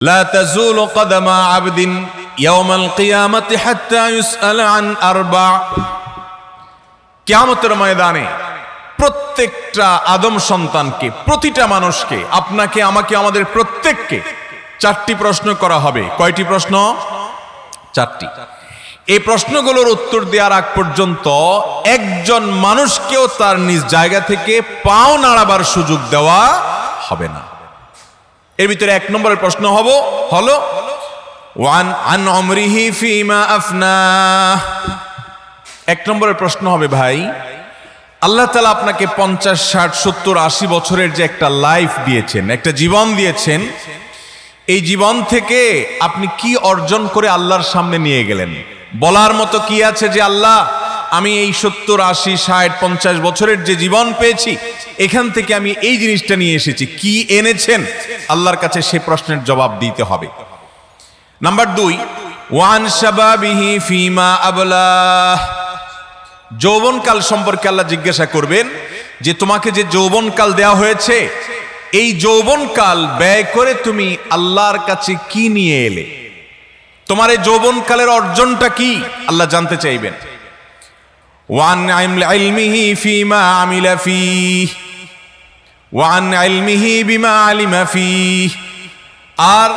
لا تزول قدم عبد يوم القيامة حتى يسأل عن أربع কিয়ামতের ময়দানে প্রত্যেকটা আদম সন্তানকে, প্রতিটা মানুষকে, আপনাকে, আমাকে, আমাদের প্রত্যেককে চারটি প্রশ্ন করা হবে। কয়টি প্রশ্ন? চারটি। এই প্রশ্নগুলোর উত্তর দেওয়ার আগ পর্যন্ত একজন মানুষকেও তার নিজ জায়গা থেকে পাও নাড়াবার সুযোগ দেওয়া হবে না। এর ভিতরে এক নম্বরের প্রশ্ন হলো আন উমরিহি ফিমা আফনাহ। এক নম্বরের প্রশ্ন হবে, ভাই আল্লাহ তাআলা আপনাকে 50, 60, 70, 80 বছরের যে একটা লাইফ দিয়েছেন, একটা জীবন দিয়েছেন, এই জীবন থেকে আপনি কি অর্জন করে আল্লাহর সামনে নিয়ে গেলেন? বলার মতো কি আছে যে আল্লাহ আমি এই 70, 80, 60, 50 বছরের যে জীবন পেয়েছি, এখান থেকে আমি এই জিনিসটা নিয়ে এসেছি, কি এনেছেন? আল্লাহর কাছে সে প্রশ্নের জবাব দিতে হবে। নাম্বার 2, ওয়ান শাবাবিহি ফিমা আবলাহ। যৌবনকাল সম্পর্কে আল্লাহ জিজ্ঞাসা করবেন যে তোমাকে যে যৌবনকাল দেয়া হয়েছে, এই যৌবনকাল ব্যয় করে তুমি আল্লাহর কাছে কি নিয়ে এলে? তোমার এই যৌবনকালের অর্জনটা কি? আল্লাহ জানতে চাইবেন। ওয়ান ইলমিহি ফিমা আমিলা ফিহি ওয়ান ইলমিহি বিমা আলিমা ফিহি। আর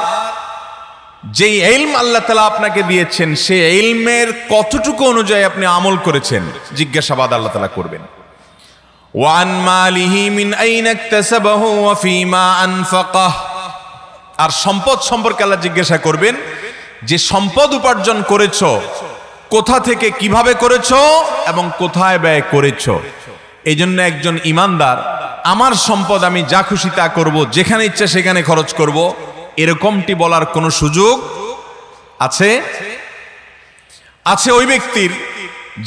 যে ইলম আল্লাহ তাআলা আপনাকে দিয়েছেন, সেই ইলমের কতটুকু অনুযায়ী আপনি আমল করেছেন, জিজ্ঞাসাবাদ আল্লাহ তাআলা করবেন। ওয়ান মালিহি মিন আইনা ইকতাসাবাহু ওয়া ফিমা আনফাকাহ। আর সম্পদ সম্পর্কে আল্লাহ জিজ্ঞাসা করবেন যে সম্পদ উপার্জন করেছো, কোথা থেকে, কিভাবে করেছো এবং কোথায় ব্যয় করেছো। এই জন্য একজন ইমানদার আমার সম্পদ আমি যা খুশি তা করব, যেখানে ইচ্ছা সেখানে খরচ করব, এরকমটি বলার কোনো সুযোগ আছে? আছে ওই ব্যক্তির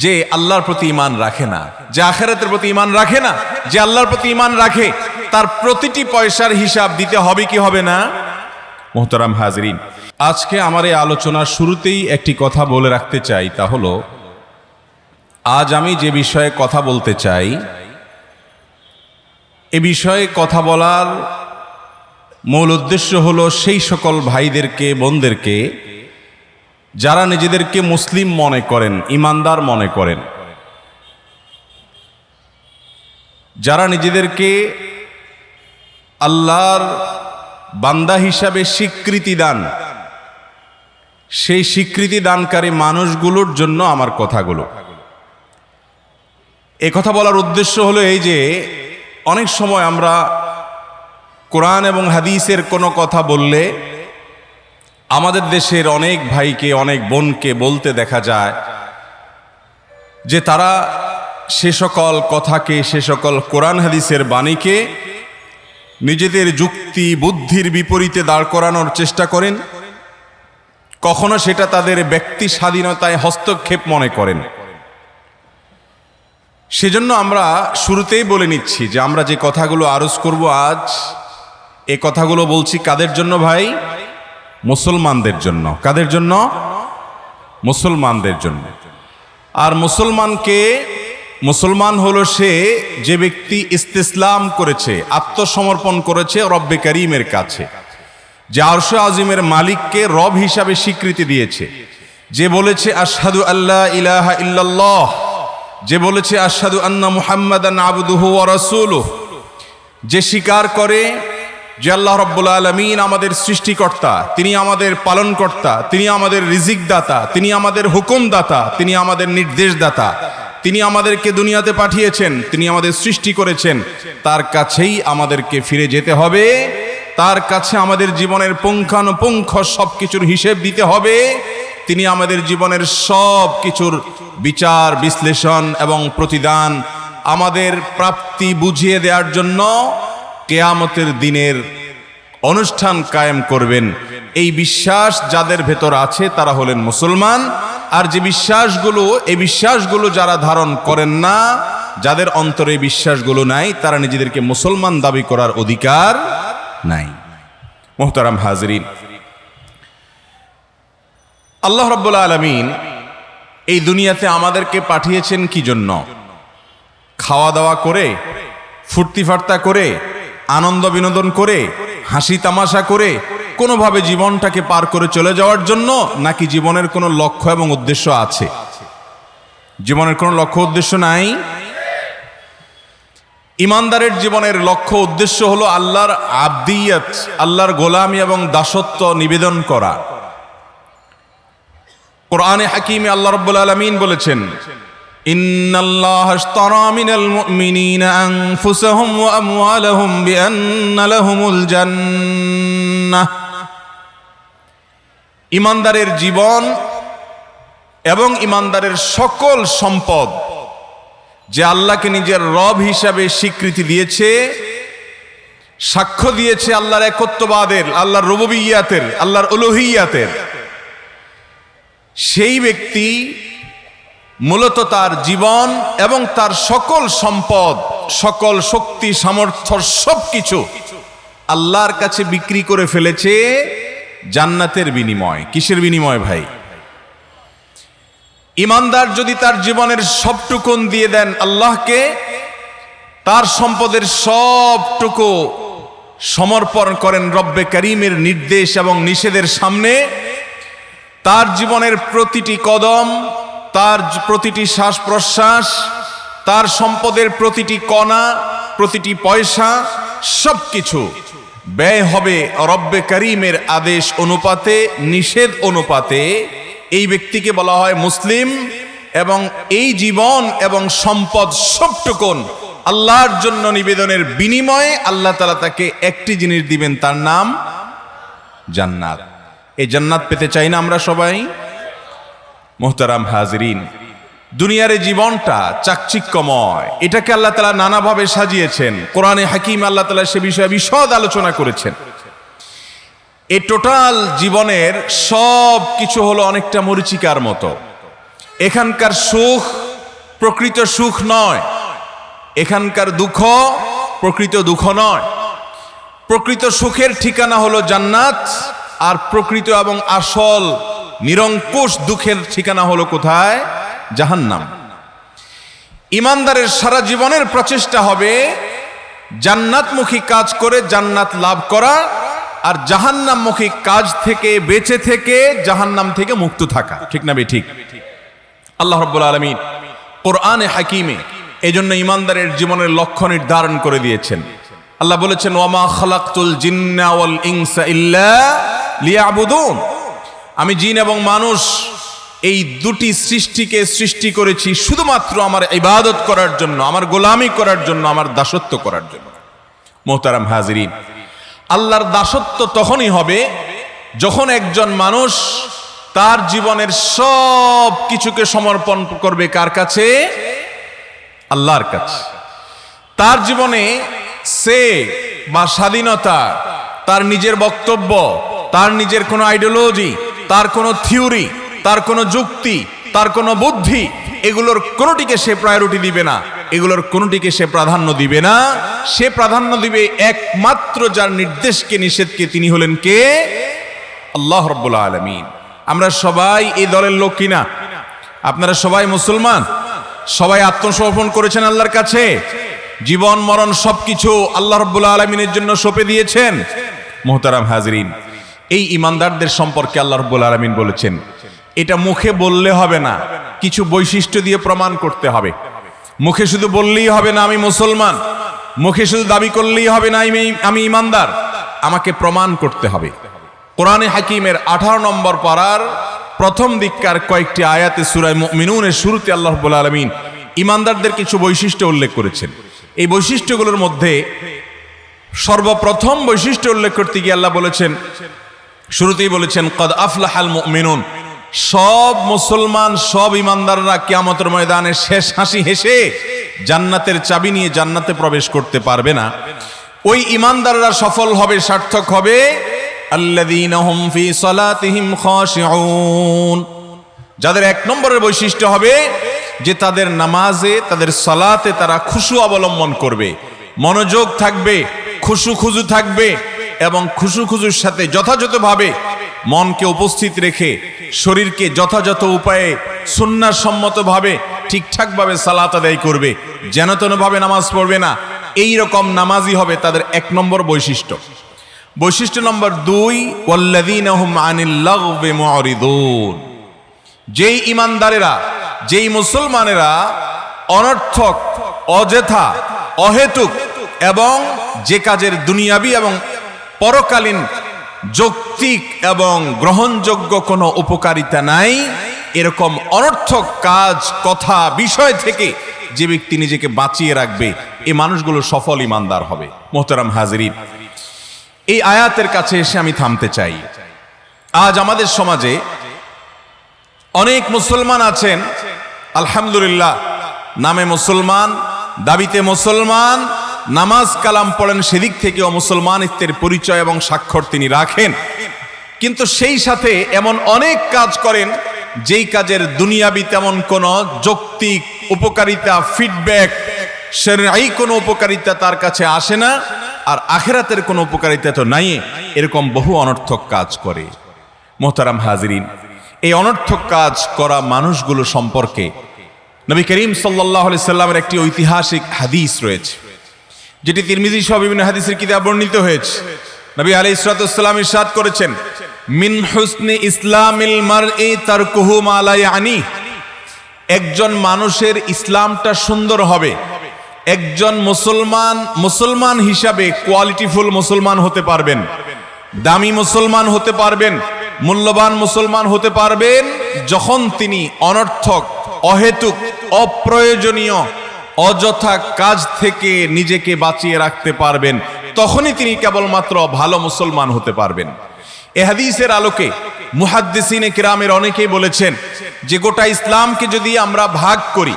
যে আল্লাহর প্রতি ঈমান রাখে না, যে আখিরাতের প্রতি ঈমান রাখে না, যে আল্লাহর প্রতি ঈমান রাখে, তার প্রতিটি পয়সার হিসাব দিতে হবে কি হবে না? মুহতারাম হাজরিন, আজকে আমার এই আলোচনার শুরুতেই একটি কথা বলে রাখতে চাই, তা হলো আজ আমি যে বিষয়ে কথা বলতে চাই, এ বিষয়ে কথা বলার মূল উদ্দেশ্য হলো সেই সকল ভাইদেরকে, বোনদেরকে যারা নিজেদেরকে মুসলিম মনে করেন, ইমানদার মনে করেন, যারা নিজেদেরকে আল্লাহর বান্দা হিসাবে স্বীকৃতি দান, সেই স্বীকৃতি দানকারী মানুষগুলোর জন্য আমার কথাগুলো। এ কথা বলার উদ্দেশ্য হলো এই যে অনেক সময় আমরা কোরআন এবং হাদিসের কোনো কথা বললে আমাদের দেশের অনেক ভাইকে, অনেক বোনকে বলতে দেখা যায় যে তারা সে সকল কথাকে, সে সকল কোরআন হাদিসের বাণীকে নিজেদের যুক্তি বুদ্ধির বিপরীতে দাঁড় করানোর চেষ্টা করেন, কখনো সেটা তাদের ব্যক্তি স্বাধীনতায় হস্তক্ষেপ মনে করেন। সেজন্য আমরা শুরুতেই বলে নিচ্ছি যে আমরা যে কথাগুলো আরজ করব আজ, এ কথাগুলো বলছি কাদের জন্য ভাই? মুসলমানদের জন্য। কাদের জন্য? মুসলমানদের জন্য। আর মুসলমান হলো সে যে ব্যক্তি ইস্তিসলাম করেছে, আত্মসমর্পণ করেছে রব্বে কারীমের কাছে, যে আরশ আজিমের মালিককে রব হিসাবে স্বীকৃতি দিয়েছে, যে বলেছে আশহাদু আল্লা ইলাহা ইল্লাল্লাহ, যে বলেছে আশহাদু আন্না মুহাম্মাদান আবদুহু ওয়া রাসূলুহু, যে স্বীকার করে যে আল্লাহ রাব্বুল আলামিন আমাদের সৃষ্টিকর্তা, তিনি আমাদের পালনকর্তা, তিনি আমাদের রিজিক দাতা, তিনি আমাদের হুকুম দাতা, তিনি আমাদের নির্দেশ দাতা, তিনি আমাদেরকে দুনিয়াতে পাঠিয়েছেন, তিনি আমাদের সৃষ্টি করেছেন, তার কাছেই আমাদেরকে ফিরে যেতে হবে, তার কাছে আমাদের জীবনের পুঙ্খানুপুঙ্খ সব কিছুর হিসেব দিতে হবে, তিনি আমাদের জীবনের সব কিছুর বিচার, বিশ্লেষণ এবং প্রতিদান আমাদের প্রাপ্তি বুঝিয়ে দেওয়ার জন্য কিয়ামতের দিনের অনুষ্ঠান কায়েম করবেন। এই বিশ্বাস যাদের ভেতর আছে তারা হলেন মুসলমান। আর যে বিশ্বাসগুলো, এই বিশ্বাসগুলো যারা ধারণ করেন না, যাদের অন্তরে এই বিশ্বাসগুলো নাই, তারা নিজেদেরকে মুসলমান দাবি করার অধিকার নাই। মুহতারাম হাজরিন, আল্লাহ রাব্বুল আলামিন এই দুনিয়াতে আমাদেরকে পাঠিয়েছেন কি জন্য? খাওয়া দাওয়া করে, ফুর্তি ফার্তা করে, আনন্দ বিনোদন করে, হাসি তামাশা করে, কোনোভাবে জীবনটাকে পার করে চলে যাওয়ার জন্য, নাকি জীবনের কোনো লক্ষ্য এবং উদ্দেশ্য আছে? জীবনের কোনো লক্ষ্য উদ্দেশ্য নাই। ইমানদারের জীবনের লক্ষ্য উদ্দেশ্য হলো আল্লাহর আবদিয়ত, আল্লাহর গোলামি এবং দাসত্ব নিবেদন করা। কোরআনে হাকিমে আল্লাহ রাব্বুল আলামিন বলেছেন, ইন্নাল্লাহা আশতারা মিনাল মুমিনিনা আনফুসাহুম ওয়া আমওয়ালাহুম বিআন্না লাহুমুল জান্নাহ। ইমানদারের জীবন এবং ইমানদারের সকল সম্পদ যে আল্লাহকে নিজের রব হিসাবে স্বীকৃতি দিয়েছে, সাক্ষ্য দিয়েছে আল্লাহর একত্ববাদের, আল্লাহর রুবুবিয়্যাতের, আল্লাহর উলুহিয়্যাতের, সেই ব্যক্তি মূলত তার জীবন এবং তার সকল সম্পদ, সকল শক্তি সামর্থ্য সবকিছু আল্লাহর কাছে বিক্রি করে ফেলেছে জান্নাতের বিনিময়। কিসের বিনিময় ভাই? ইমানদার যদি তার জীবনের সবটুকুন দিয়ে দেন আল্লাহকে, তার সম্পদের সবটুকু সমর্পণ করেন রব্বে করিমের নির্দেশ এবং নিষেধের সামনে, তার জীবনের প্রতিটি কদম, তার প্রতিটি শ্বাস প্রশ্বাস, তার সম্পদের প্রতিটি কণা, প্রতিটি পয়সা, সবকিছু ব্যয় হবে রব্বে করিমের আদেশ অনুপাতে, নিষেধ অনুপাতে, এই ব্যক্তিকে বলা হয় মুসলিম। এবং এই জীবন এবং সম্পদ সবটুকুন আল্লাহর জন্য নিবেদনের বিনিময়ে আল্লাহ তাআলা তাকে একটি জিনিস দিবেন, তার নাম জান্নাত। এই জান্নাত পেতে চাই না আমরা সবাই? মুহতারাম হাজিরিন, দুনিয়ার এই জীবনটা চাকচিক্যময়, এটাকে আল্লাহ তাআলা নানাভাবে সাজিয়েছেন। কোরআনে হাকিম আল্লাহ তাআলা সে বিষয়ে বিশদ আলোচনা করেছেন। এই টোটাল জীবনের সব কিছু হলো অনেকটা মরীচিকার মতো। এখানকার সুখ প্রকৃত সুখ নয়, এখানকার দুঃখ প্রকৃত দুঃখ নয়। প্রকৃত সুখের ঠিকানা হলো জান্নাত, আর প্রকৃত এবং আসল নিরঙ্কুশ দুঃখের ঠিকানা হলো কোথায়? জাহান্নাম। ইমানদারের সারা জীবনের প্রচেষ্টা হবে জান্নাতমুখী কাজ করে জান্নাত লাভ করা, আর জাহান্নামমুখী কাজ থেকে বেঁচে থেকে জাহান্নাম থেকে মুক্ত থাকা। ঠিক না ঠিক? আল্লাহ রাব্বুল আলামিন কোরআনে হাকিমে এজন্য ইমানদারের জীবনের লক্ষ্য নির্ধারণ করে দিয়েছেন। আল্লাহ বলেছেন, ওয়ামা খালাকতুল জিন্না ওয়াল ইনসা ইল্লা লিয়াবুদুন। আমি জিন এবং মানুষ এই দুটি সৃষ্টিকে সৃষ্টি করেছি শুধুমাত্র আমার ইবাদত করার জন্য, আমার গোলামি করার জন্য, আমার দাসত্ব করার জন্য। মুহতারাম হাজিরিন, আল্লাহর দাসত্ব তখনই হবে যখন একজন মানুষ তার জীবনের সব কিছুকে সমর্পণ করবে কার কাছে? আল্লাহর কাছে। তার জীবনে সে বা স্বাধীনতা, তার নিজের বক্তব্য, তার নিজের কোনো আইডিওলজি, তার কোনো থিওরি, তার কোনো যুক্তি, তার কোনো বুদ্ধি, এগুলোর কোনোটিকে সে প্রায়োরিটি দিবে না, এগুলোর কোনোটিকে সে প্রাধান্য দিবে না। সে প্রাধান্য দিবে একমাত্র যার নির্দেশকে নিষেধকে, তিনি হলেন কে? আল্লাহ রাব্বুল আলামিন। আমরা সবাই এই দলের লোক কিনা? আপনারা সবাই মুসলমান, সবাই আত্মসমর্পণ করেছেন আল্লাহর কাছে, জীবন মরণ সবকিছু আল্লাহ রাব্বুল আলামিনের জন্য সঁপে দিয়েছেন। মুহতারাম হাজিরিন, এই ইমানদারদের সম্পর্কে আল্লাহ রাব্বুল আলামিন বলেছেন, এটা মুখে বললে হবে না, কিছু বৈশিষ্ট্য দিয়ে প্রমাণ করতে হবে। মুখে শুধু বললেই হবে না আমি মুসলমান, মুখে শুধু দাবি করলেই হবে না আমি ইমানদার, আমাকে প্রমাণ করতে হবে। কোরআনে হাকিমের 18 নম্বর পারার প্রথম দিককার কয়েকটি আয়াতে সূরা মুমিনুনের শুরুতে আল্লাহ রাব্বুল আলামিন ইমানদারদের কিছু বৈশিষ্ট্য উল্লেখ করেছেন। এই বৈশিষ্ট্যগুলোর মধ্যে সর্বপ্রথম বৈশিষ্ট্য উল্লেখ করতে গিয়ে আল্লাহ বলেছেন, শুরুতেই বলেছেন, কদ আফলাহাল মুমিনুন। সব মুসলমান, সব ইমানদাররা কিয়ামতের ময়দানে শেষ হাসি হেসে জান্নাতের চাবি নিয়ে জান্নাতে প্রবেশ করতে পারবে না। ওই ইমানদাররা সফল হবে, সার্থক হবে। আল্লাযীনা হুম ফি সালাতিহিম খাশিউন, যাদের এক নম্বরের বৈশিষ্ট্য হবে যে তাদের নামাজে, তাদের সালাতে তারা খুশু অবলম্বন করবে, মনোযোগ থাকবে, খুশু থাকবে, এবং খুজুর সাথে যথাযথভাবে মনকে উপস্থিত রেখে শরীরকে যথাযথ উপায়ে সুন্নাহ সম্মতভাবে ঠিকঠাকভাবে সালাত আদায় করবে, যেন তেনভাবে নামাজ পড়বে না। এই রকম নামাজি হবে তাদের এক নম্বর বৈশিষ্ট্য। বৈশিষ্ট্য নম্বর 2, ওয়াল্লাযীনা হুম আনিল লাগবি মুরিদুন। যেই ইমানদারেরা, যেই মুসলমানেরা অনর্থক, অযথা, অহেতুক এবং যে কাজের দুনিয়াবি এবং পরকালীন যৌক্তিক এবং গ্রহণযোগ্য কোনো উপকারিতা নাই, এরকম অনর্থক কাজ, কথা, বিষয় থেকে যে ব্যক্তি নিজেকে বাঁচিয়ে রাখবে, এই মানুষগুলো সফল ইমানদার হবে। মোহতারাম হাজিরিন, এই আয়াতের কাছে এসে আমি থামতে চাই। আজ আমাদের সমাজে অনেক মুসলমান আছেন, আলহামদুলিল্লাহ, নামে মুসলমান, দাবিতে মুসলমান, নামাজ কালাম পড়েন, সেদিক থেকেও মুসলমানিত্বের পরিচয় এবং স্বাক্ষর তিনি রাখেন, কিন্তু সেই সাথে এমন অনেক কাজ করেন যেই কাজের দুনিয়াবি তেমন কোনো যৌক্তিক উপকারিতা, ফিডব্যাক, শরঈ কোনো উপকারিতা তার কাছে আসে না, আর আখিরাতের কোনো উপকারিতা তো নাই। এরকম বহু অনর্থক কাজ করে। মোহতারাম হাজিরিন, এই অনর্থক কাজ করা মানুষগুলো সম্পর্কে নবী করিম সাল্লাল্লাহু আলাইহি সাল্লামের একটি ঐতিহাসিক হাদিস রয়েছে, যেটি তিরমিজি সহ বিভিন্ন হাদিসের কিতাবে বর্ণিত হয়েছে। নবী আলাইহিস সালাতু ওয়াস সালাম ইরশাদ করেছেন, মিন হুসনি ইসলামিল মারই তারকুহু মা লা ইয়ানি। একজন মানুষের ইসলামটা সুন্দর হবে, একজন মুসলমান হিসাবে কোয়ালিটিফুল মুসলমান হতে পারবেন, দামি মুসলমান হতে পারবেন, মূল্যবান মুসলমান হতে পারবেন যখন তিনি অনর্থক, অহেতুক, অপ্রয়োজনীয়, অযথা কাজ থেকে নিজেকে বাঁচিয়ে রাখতে পারবেন, তখনই তিনি কেবলমাত্র ভালো মুসলমান হতে পারবেন। এ হাদিসের আলোকে মুহাদ্দিসিনে কিরামের অনেকেই বলেছেন যে গোটা ইসলামকে যদি আমরা ভাগ করি,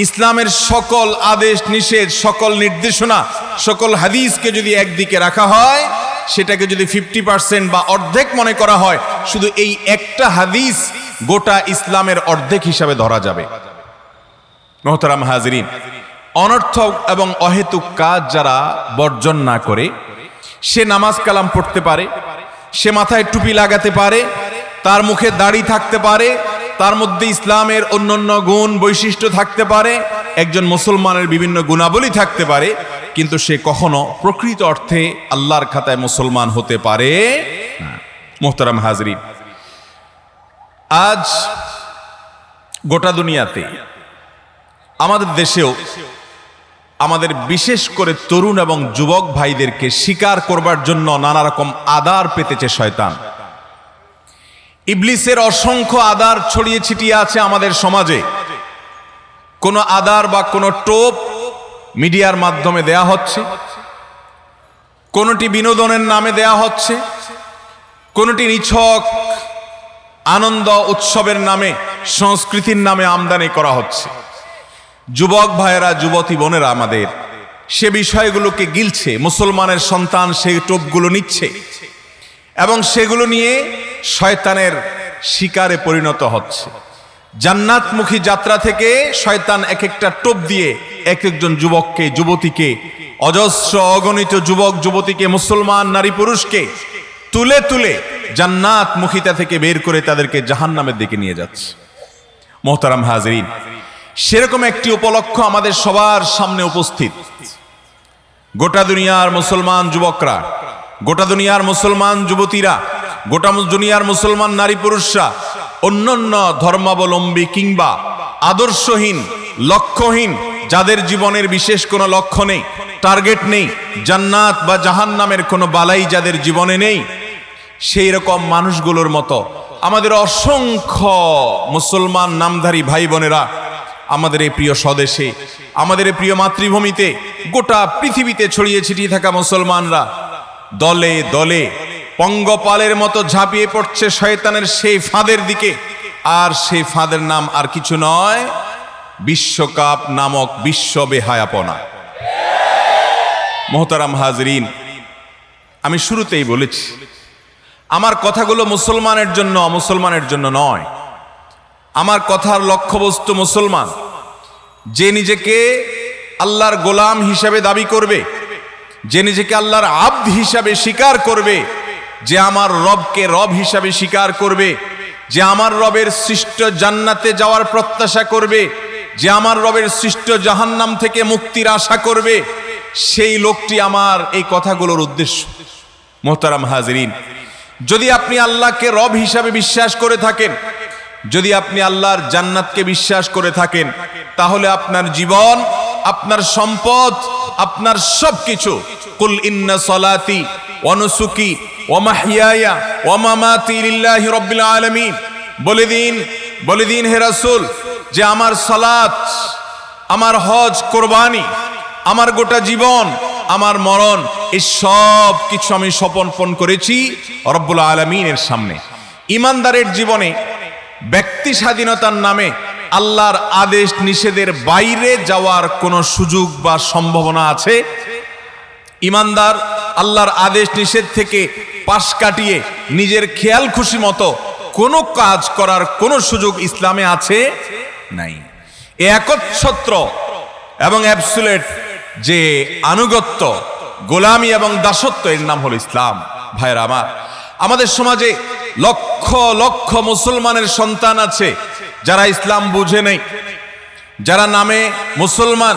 ইসলামের সকল আদেশ নিষেধ, সকল নির্দেশনা, সকল হাদিসকে যদি একদিকে রাখা হয়, সেটাকে যদি 50% বা অর্ধেক মনে করা হয়, শুধু এই একটা হাদিস গোটা ইসলামের অর্ধেক হিসাবে ধরা যাবে। মোহতারাম হাজিরিন, অনর্থক এবং অহেতুক কাজ যারা বর্জন না করে, সে নামাজ কালাম পড়তে পারে, সে মাথায় টুপি লাগাতে পারে, তার মুখে দাড়ি থাকতে পারে, তার মধ্যে ইসলামের অন্যান্য গুণ বৈশিষ্ট্য থাকতে পারে, একজন মুসলমানের বিভিন্ন গুণাবলী থাকতে পারে, কিন্তু সে কখনো প্রকৃত অর্থে আল্লাহর খাতায় মুসলমান হতে পারে না। মোহতারাম হাজরিন, আজ গোটা দুনিয়াতে, আমাদের দেশেও, আমাদের বিশেষ করে তরুণ এবং যুবক ভাইদেরকে শিকার করবার জন্য নানা রকম আদার পেতেছে শয়তান। ইবলিসের অসংখ্য আদার ছড়িয়ে ছিটিয়ে আছে আমাদের সমাজে। কোন আদার বা কোন টোপ মিডিয়ার মাধ্যমে দেয়া হচ্ছে, কোনটি বিনোদনের নামে দেয়া হচ্ছে, কোনটি নিছক আনন্দ উৎসবের নামে, সংস্কৃতির নামে আমদানি করা হচ্ছে। যুবক ভাইয়েরা, যুবতী বোনেরা আমাদের সে বিষয়গুলোকে গিলছে, মুসলমানের সন্তান সেই টোপগুলো নিচ্ছে এবং সেগুলো নিয়ে শয়তানের শিকারে পরিণত হচ্ছে। জান্নাতমুখী যাত্রা থেকে শয়তান এক একটা টোপ দিয়ে এক একজন যুবককে, যুবতীকে, অজস্র অগণিত যুবক যুবতীকে, মুসলমান নারী পুরুষকে তুলে তুলে জান্নাতমুখিতা থেকে বের করে তাদেরকে জাহান্নামের দিকে নিয়ে যাচ্ছে। মোহতারাম হাজরিন, সেরকম একটি উপলক্ষ আমাদের সবার সামনে উপস্থিত। গোটা দুনিয়ার মুসলমান যুবকরা, গোটা দুনিয়ার মুসলমান যুবতীরা, গোটা দুনিয়ার মুসলমান নারী পুরুষরা অন্যান্য ধর্মাবলম্বী কিংবা আদর্শহীন, লক্ষ্যহীন, যাদের জীবনের বিশেষ কোনো লক্ষ্য নেই, টার্গেট নেই, জান্নাত বা জাহান্নামের কোনো বালাই যাদের জীবনে নেই, সেই রকম মানুষগুলোর মতো আমাদের অসংখ্য মুসলমান নামধারী ভাই বোনেরা আমাদের এই প্রিয় স্বদেশে, আমাদের এই প্রিয় মাতৃভূমিতে, গোটা পৃথিবীতে ছড়িয়ে ছিটিয়ে থাকা মুসলমানরা দলে দলে পঙ্গপালের মতো ঝাঁপিয়ে পড়ছে শয়তানের সেই ফাঁদের দিকে। আর সেই ফাঁদের নাম আর কিছু নয়, বিশ্বকাপ নামক বিশ্ব বেহায়াপনা। মোহতারাম হাজরিন, আমি শুরুতেই বলেছি, আমার কথাগুলো মুসলমানের জন্য, অমুসলমানের জন্য নয়। আমার কথার লক্ষ্যবস্তু মুসলমান, যে নিজেকে আল্লাহর গোলাম হিসাবে দাবি করবে, যে নিজেকে আল্লাহর আব্দ হিসাবে স্বীকার করবে, যে আমার রবকে রব হিসাবে স্বীকার করবে, যে আমার রবের সৃষ্ট জান্নাতে যাওয়ার প্রত্যাশা করবে, যে আমার রবের সৃষ্ট জাহান্নাম থেকে মুক্তির আশা করবে, সেই লোকটি আমার এই কথাগুলোর উদ্দেশ্য। মোহতারাম হাজিরিন, যদি আপনি আল্লাহকে রব হিসাবে বিশ্বাস করে থাকেন, যদি আপনি আল্লাহর জান্নাতকে বিশ্বাস করে থাকেন, তাহলে আপনার জীবন, আপনার সম্পদ, আপনার সবকিছু, কুল ইন্না সলাতি ওয়া নুসুকি ওয়া মাহইয়ায়া ওয়া মামাতি লিল্লাহি রাব্বিল আলামিন, বলে দিন হে রাসূল যে আমার সালাত, আমার হজ, কোরবানি, আমার গোটা জীবন, আমার মরণ, এই সব কিছু আমি সমর্পণ করেছি রব্বুল আলামিনের সামনে। ইমানদারের জীবনে ব্যক্তি স্বাধীনতার নামে আল্লাহর আদেশ নিষেধের বাইরে যাওয়ার কোনো সুযোগ বা সম্ভাবনা আছে? ইমানদার আল্লাহর আদেশ নিষেধ থেকে পাশ কাটিয়ে নিজের খেয়াল খুশি মতো কোনো কাজ করার কোনো সুযোগ ইসলামে আছে? নাই। একচ্ছত্র এবং অ্যাবসুলেট যে আনুগত্য, গোলামি এবং দাসত্ব, এর নাম হলো ইসলাম। ভাইরা আমার, আমাদের সমাজে লক্ষ লক্ষ মুসলমানের সন্তান আছে যারা ইসলাম বুঝে নেই, যারা নামে মুসলমান,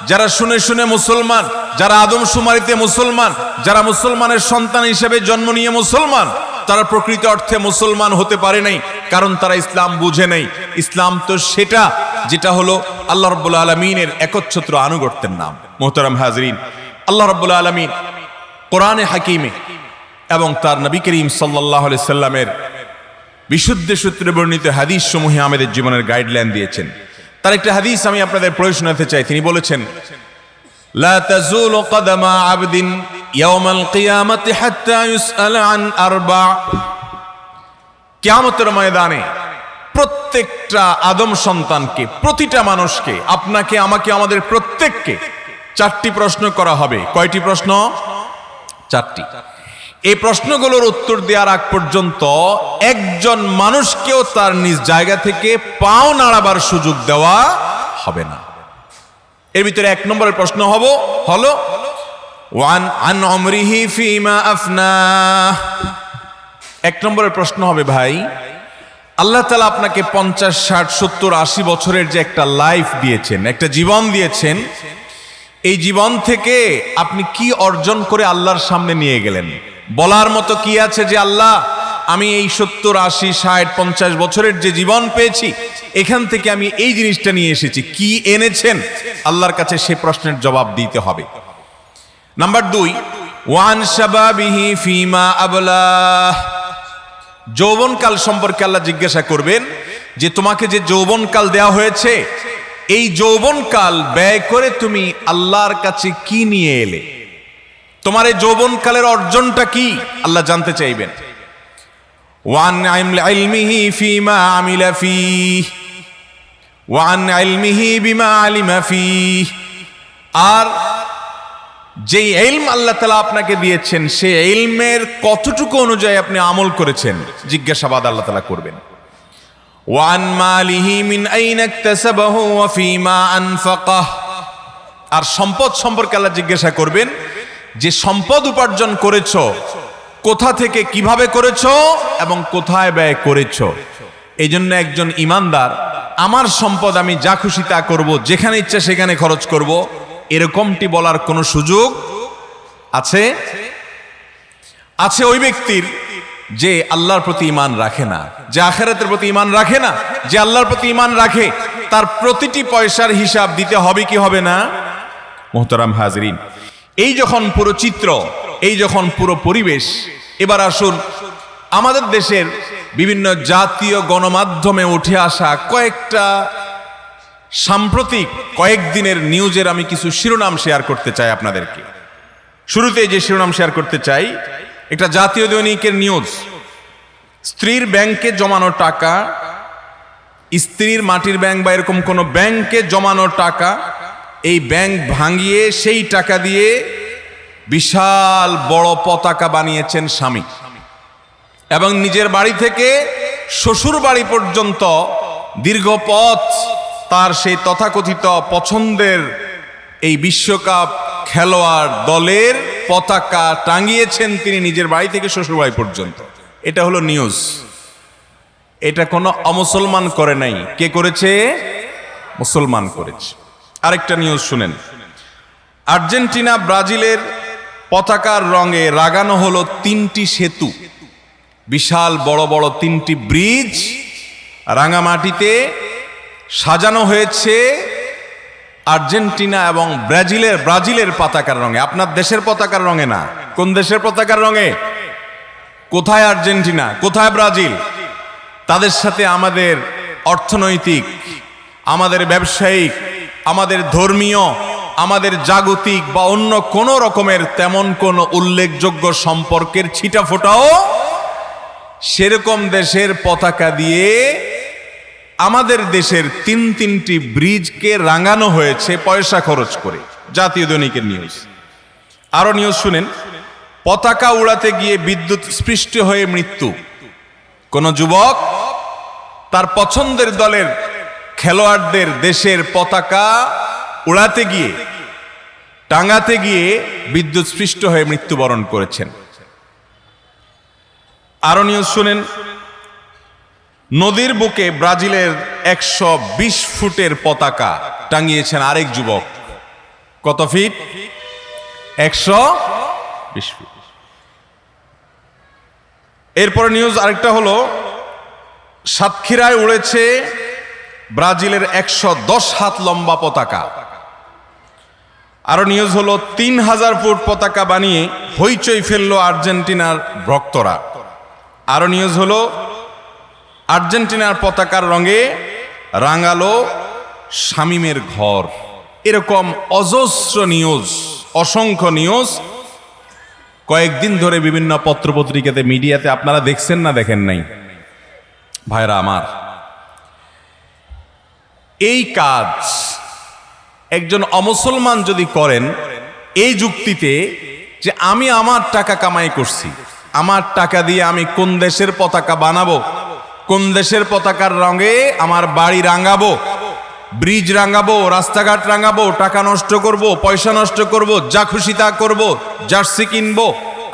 যারা শুনে শুনে মুসলমান, যারা আদমশুমারিতে মুসলমান, যারা মুসলমানের সন্তান হিসেবে জন্ম নিয়ে মুসলমান, তারা প্রকৃত অর্থে মুসলমান হতে পারে নাই, কারণ তারা ইসলাম বুঝে নেই। ইসলাম তো সেটা যেটা হলো আল্লাহ রাব্বুল আলামিনের একচ্ছত্র আনুগত্যের নাম। মুহতারাম হাজরিন, আল্লাহ রাব্বুল আলামিন কোরআনে হাকিমে এবং তার নবী করিম সাল্লাল্লাহু আলাইহি সাল্লামের বিশুদ্ধ সূত্রে বর্ণিত হাদিস সমূহে আমাদের জীবনের গাইডলাইন দিয়েছেন। তার একটা হাদিস আমি আপনাদের পড়ে শোনাতে চাই। তিনি বলেছেন, লা তাজুলু কদমা আবদিন ইয়াওমাল কিয়ামাতি হাত্তা ইউসআলা আন আরবা। কিয়ামতের ময়দানে প্রত্যেকটা আদম সন্তানকে, প্রতিটা মানুষকে, আপনাকে, আমাকে, আমাদের প্রত্যেককে চারটি প্রশ্ন করা হবে। কয়টি প্রশ্ন? চারটি। এই প্রশ্নগুলোর উত্তর দেওয়ার আগ পর্যন্ত একজন মানুষকেও তার নিজ জায়গা থেকে পাও নাড়াবার সুযোগ দেওয়া হবে না। এর ভিতরে এক নম্বরের প্রশ্ন হলো ওয়ান আন উমরিহি ফিমা আফনা। এক নম্বরের প্রশ্ন হবে, ভাই আল্লাহ তাআলা আপনাকে 50, 60, 70, 80 বছরের যে একটা লাইফ দিয়েছেন, একটা জীবন দিয়েছেন, এই জীবন থেকে আপনি কি অর্জন করে আল্লাহর সামনে নিয়ে গেলেন? বলার মতো কি আছে যে আল্লাহ, আমি এই 70, 80, 60, 50 বছরের যে জীবন পেয়েছি, এখান থেকে আমি এই জিনিসটা নিয়ে এসেছি, কি এনেছেন? আল্লাহর কাছে সে প্রশ্নের জবাব দিতে হবে। নাম্বার 2, ওয়ান শাবাবিহি ফিমা আবলা। যৌবনকাল সম্পর্কে আল্লাহ জিজ্ঞাসা করবেন যে তোমাকে যে যৌবনকাল দেওয়া হয়েছে, এই যৌবনকাল ব্যয় করে তুমি আল্লাহর কাছে কি নিয়ে এলে? তোমার এই যৌবনকালের অর্জনটা কি? আল্লাহ জানতে চাইবেন। ওয়ান ইলমিহি ফিমা আমিলা ফিহি ওয়ান ইলমিহি বিমা আলিমা ফিহি। আর যে ইলম আল্লাহ তাআলা আপনাকে দিয়েছেন, সেই ইলমের কতটুকু অনুযায়ী আপনি আমল করেছেন, জিজ্ঞাসাবাদ আল্লাহ তাআলা করবেন। ওয়ান মালিহি মিন আইনা ইকতাসাবাহু ওয়া ফিমা আনফাকাহ। আর সম্পদ সম্পর্কে আল্লাহ জিজ্ঞাসা করবেন যে সম্পদ উপার্জন করেছো, কোথা থেকে কিভাবে করেছো এবং কোথায় ব্যয় করেছো। এই জন্য একজন ইমানদার, আমার সম্পদ আমি যা খুশি তা করব, যেখানে ইচ্ছা সেখানে খরচ করব, এরকমটি বলার কোনো সুযোগ আছে? আছে ওই ব্যক্তির যে আল্লাহর প্রতি ঈমান রাখে না, যে আখিরাতের প্রতি ঈমান রাখে না, যে আল্লাহর প্রতি ঈমান রাখে, তার প্রতিটি পয়সার হিসাব দিতে হবে কি হবে না? মুহতারাম হাজরিন, এই যখন পুরো চিত্র, এই যখন পুরো পরিবেশ, এবার আসুন আমাদের দেশের বিভিন্ন জাতীয় গণমাধ্যমে উঠে আসা কয়েকটা সাম্প্রতিক কয়েকদিনের নিউজের আমি কিছু শিরোনাম শেয়ার করতে চাই আপনাদেরকে। শুরুতে যে শিরোনাম শেয়ার করতে চাই, একটা জাতীয় দৈনিকের নিউজ। স্ত্রীর ব্যাংকে জমানো টাকা, স্ত্রীর মাটির ব্যাংক বা এরকম কোনো ব্যাংকে জমানো টাকা, এই ব্যাংক ভাঙিয়ে সেই টাকা দিয়ে বিশাল বড় পতাকা বানিয়েছেন স্বামী, এবং নিজের বাড়ি থেকে শ্বশুর বাড়ি পর্যন্ত দীর্ঘ পথ তার সেই তথাকথিত পছন্দের এই বিশ্বকাপ খেলোয়াড় দলের পতাকা টাঙিয়েছেন তিনি নিজের বাড়ি থেকে শ্বশুর বাড়ি পর্যন্ত। এটা হলো নিউজ। এটা কোনো অমুসলমান করে নাই। কে করেছে? মুসলমান করেছে। আরেকটা নিউজ শুনেন। আর্জেন্টিনা ব্রাজিলের পতাকার রঙে রাগানো হলো 3টি সেতু, বিশাল বড় বড় 3টি ব্রিজ রাঙামাটিতে সাজানো হয়েছে আর্জেন্টিনা এবং ব্রাজিলের পতাকার রঙে। আপনার দেশের পতাকার রঙে না। কোন দেশের পতাকার রঙে? কোথায় আর্জেন্টিনা, কোথায় ব্রাজিল? তাদের সাথে আমাদের অর্থনৈতিক, আমাদের ব্যবসায়িক, আমাদের ধর্মীয়, আমাদের জাগতিক বা অন্য কোনো রকমের তেমন কোনো উল্লেখযোগ্য সম্পর্কের ছিটাফোঁটাও সেরকম দেশের পতাকা দিয়ে আমাদের দেশের 3টি ব্রিজকে রাঙানো হয়েছে পয়সা খরচ করে। জাতীয় দৈনিকের নিউজ। আরো নিউজ শুনেন। পতাকা উড়াতে গিয়ে বিদ্যুৎ স্পৃষ্ট হয়ে মৃত্যু। কোন যুবক তার পছন্দের দলের খেলোয়াড়দের দেশের পতাকা উড়াতে গিয়ে, টাঙাতে গিয়ে বিদ্যুৎ স্পৃষ্ট হয়ে মৃত্যুবরণ করেছেন। আরো নিউজ শুনেন। নদীর বুকে ব্রাজিলের 120 ফুটের পতাকা টাঙিয়েছেন আরেক যুবক। কত ফিট? 120 ফিট। এরপরে নিউজ আরেকটা হলো, সাতক্ষীরায় উড়েছে ব্রাজিলের 110 হাত লম্বা পতাকা। আরো নিউজ হলো 3000 ফুট পতাকা বানিয়ে হইচই ফেললো আর্জেন্টিনার ভক্তরা। আরো নিউজ হলো, আর্জেন্টিনার পতাকার রঙে রাঙালো শামীমের ঘর। এরকম অজস্র নিউজ, অসংখ্য নিউজ কয়েকদিন ধরে বিভিন্ন পত্রপত্রিকাতে, মিডিয়াতে আপনারা দেখছেন না দেখেন নাই? ভাইরা আমার, এই কাজ একজন অমুসলমান যদি করেন এই যুক্তিতে যে আমি আমার টাকা কামাই করছি, আমার টাকা দিয়ে আমি কোন দেশের পতাকা বানাবো, কোন দেশের পতাকার রঙে আমার বাড়ি রাঙাবো, ব্রিজ রাঙাবো, রাস্তাঘাট রাঙাবো, টাকা নষ্ট করব, পয়সা নষ্ট করব, যা খুশি তা করব, জার্সি কিনবো,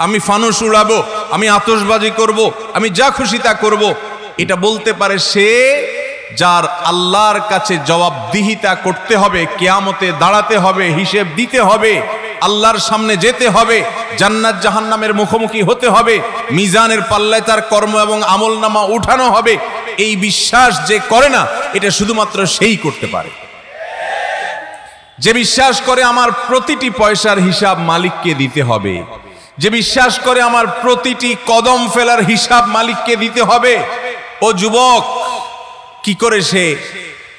আমি ফানুস উড়াবো, আমি আতশবাজি করব, আমি যা খুশি তা করব, এটা বলতে পারে সে যার আল্লাহর কাছে জবাবদিহিতা করতে হবে, কিয়ামতে দাঁড়াতে হবে, হিসেব দিতে হবে, আল্লাহর সামনে যেতে হবে, জান্নাত জাহান্নামের মুখোমুখি হতে হবে, মিজানের পাল্লায় তার কর্ম এবং আমলনামা উঠানো হবে। এই বিশ্বাস যে করে না, এটা শুধুমাত্র সেই করতে পারে। যে বিশ্বাস করে আমার প্রতিটি পয়সার হিসাব মালিককে দিতে হবে, যে বিশ্বাস করে আমার প্রতিটি কদম ফেলার হিসাব মালিককে দিতে হবে, ও যুবক কি করে সে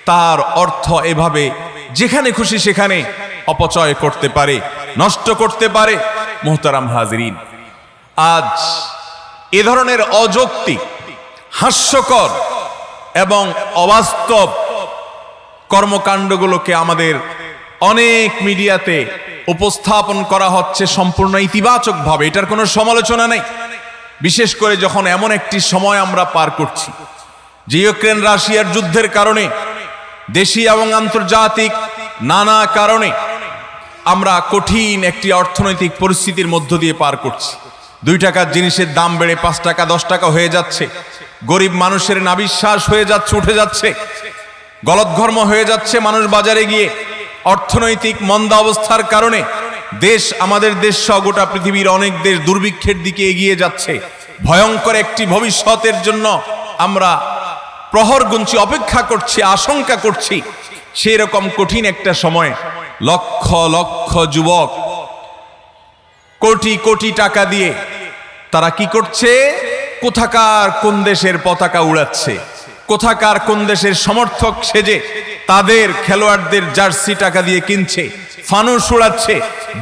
তার অর্থ এভাবে যেখানে খুশি সেখানে অপচয় করতে পারে, নষ্ট করতে পারে? মুহতারাম হাজিরিন, আজ এ ধরনের অযৌক্তিক, হাস্যকর এবং অবাস্তব কর্মকাণ্ডগুলোকে আমাদের অনেক মিডিয়াতে উপস্থাপন করা হচ্ছে সম্পূর্ণ ইতিবাচকভাবে। এটার কোনো সমালোচনা নেই। বিশেষ করে যখন এমন একটি সময় আমরা পার করছি যে ইউক্রেন রাশিয়ার যুদ্ধের কারণে, দেশীয় এবং আন্তর্জাতিক নানা কারণে আমরা কঠিন একটি অর্থনৈতিক পরিস্থিতির মধ্য দিয়ে পার করছি। 2 টাকার জিনিসের দাম বেড়ে 5 টাকা 10 টাকা হয়ে যাচ্ছে। গরিব মানুষের নাবিশ্বাস হয়ে যাচ্ছে, উঠে যাচ্ছে, গলদঘর্ম হয়ে যাচ্ছে মানুষ বাজারে গিয়ে। অর্থনৈতিক মন্দা অবস্থার কারণে দেশ, আমাদের দেশ সহ গোটা পৃথিবীর অনেক দেশ দুর্ভিক্ষের দিকে এগিয়ে যাচ্ছে। ভয়ঙ্কর একটি ভবিষ্যতের জন্য আমরা প্রহর গুনছি, অপেক্ষা করছি, আশঙ্কা করছি। সেই রকম কঠিন একটা সময় লক্ষ লক্ষ যুবক কোটি কোটি টাকা দিয়ে তারা কি করছে? কোথাকার কোন দেশের পতাকা উড়াচ্ছে, কোথাকার কোন দেশের সমর্থক সেজে তাদের খেলোয়াড়দের জার্সি টাকা দিয়ে কিনছে, ফানুস উড়াচ্ছে,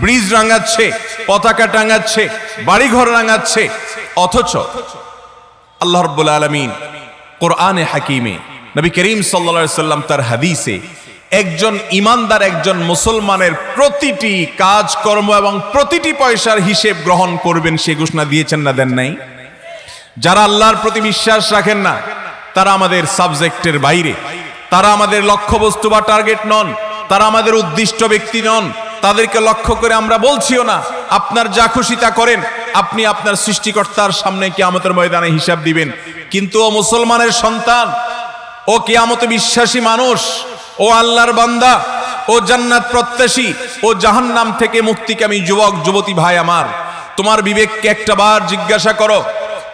ব্রিজ রাঙাচ্ছে, পতাকা টাঙাচ্ছে, বাড়িঘর রাঙাচ্ছে। অথচ আল্লাহ রাব্বুল আলামিন কোরআনে হাকিমে, নবী করিম সাল্লাল্লাহু আলাইহি সাল্লাম তার হাদিসে একজন ইমানদার, একজন মুসলমানের প্রতিটি কাজকর্ম এবং প্রতিটি পয়সার হিসেব গ্রহণ করবেন সে ঘোষণা দিয়েছেন না দেন নাই? যারা আল্লাহর প্রতি বিশ্বাস রাখেন না তারা আমাদের সাবজেক্টের বাইরে, তারা আমাদের লক্ষ্যবস্তু বা টার্গেট নন, তারা আমাদের উদ্দিষ্ট ব্যক্তি নন। তাদেরকে লক্ষ্য করে আমরা বলছিও না আপনার যা খুশি তা করেন, আপনি আপনার সৃষ্টিকর্তার সামনে কিয়ামতের ময়দানে হিসাব দিবেন। কিন্তু ও মুসলমানের সন্তান, ও কিয়ামতে বিশ্বাসী মানুষ, ও আল্লাহর বান্দা, ও জান্নাত প্রত্যাশী, ও জাহান্নাম থেকে মুক্তিকামী যুবক যুবতী ভাই আমার, তোমার বিবেককে একটা বার জিজ্ঞাসা করো,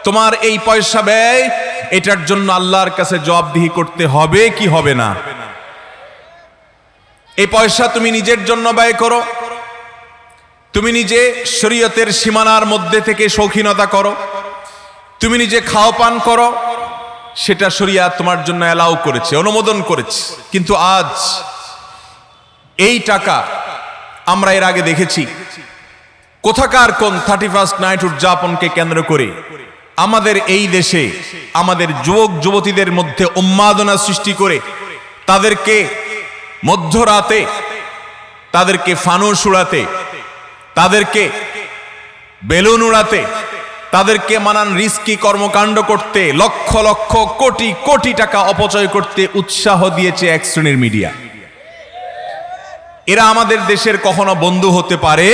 তোমার এই পয়সা ব্যয় এটার জন্য আল্লাহর কাছে জবাবদিহি করতে হবে কি হবে না? এই পয়সা তুমি নিজের জন্য ব্যয় করো, তুমি নিজে শরীয়তের সীমানার মধ্যে থেকে শৌখিনতা করো, তুমি নিজে খাও পান করো, সেটা শরীয়ত তোমার জন্য অ্যালাউ করেছে, অনুমোদন করেছে। কিন্তু আজ এই টাকা আমরা এর আগে দেখেছি কোথাকার কোন 31st নাইট উদযাপনকে কেন্দ্র করে আমাদের এই দেশে আমাদের যুবক যুবতীদের মধ্যে উন্মাদনা সৃষ্টি করে তাদেরকে মধ্যরাতে, তাদেরকে ফানুস উড়াতে, তাদেরকে বেলুন উড়াতে, তাদেরকে নানান রিস্কি কর্মকাণ্ড করতে, লক্ষ লক্ষ কোটি কোটি টাকা অপচয় করতে উৎসাহ দিয়েছে এক শ্রেণীর মিডিয়া। এরা আমাদের দেশের কখনো বন্ধু হতে পারে?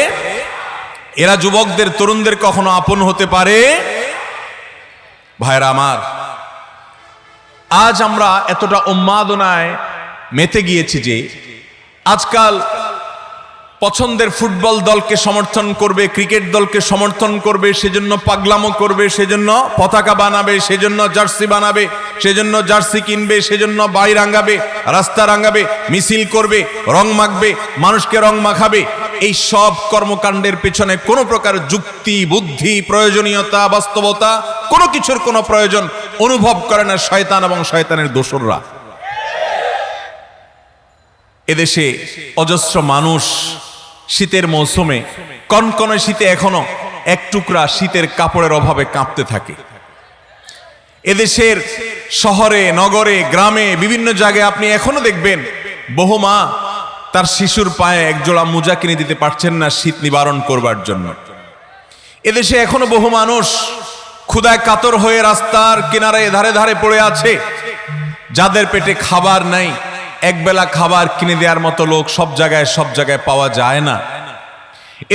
এরা যুবকদের তরুণদের কখনো আপন হতে পারে? ভাইরা আমার, আজ আমরা এতটা উন্মাদনায় মেতে গিয়েছি যে আজকাল পছন্দের ফুটবল দলকে সমর্থন করবে, ক্রিকেট দলকে সমর্থন করবে, সেজন্য পাগলামো করবে, সেজন্য পতাকা বানাবে, সেজন্য জার্সি বানাবে, সেজন্য জার্সি কিনবে, সেজন্য বাড়ি রাঙাবে, রাস্তা রাঙাবে, মিছিল করবে, রং মাখবে, মানুষকে রং মাখাবে। এই সব কর্মকাণ্ডের পেছনে কোনো প্রকার যুক্তি, বুদ্ধি, প্রয়োজনীয়তা, বাস্তবতা কোনো কিছুর কোনো প্রয়োজন অনুভব করে না শয়তান এবং শয়তানের দোসররা। এদেশে অজস্র মানুষ শীতের মৌসুমে, কনকনে শীতে এখনো এক টুকরা শীতের কাপড়ের অভাবে কাঁপতে থাকে। এদেশের শহরে, নগরে, গ্রামে, বিভিন্ন জায়গায় আপনি এখনো দেখবেন বহু মা তার শিশুর পায়ে একজোড়া মোজা কিনে দিতে পারছেন না শীত নিবারণ করবার জন্য। এদেশে এখনো বহু মানুষ ক্ষুধায় কাতর হয়ে রাস্তার কিনারে ধারে ধারে পড়ে আছে, যাদের পেটে খাবার নাই। একবেলা খাবার কিনে দেওয়ার মতো লোক সব জায়গায় পাওয়া যায় না।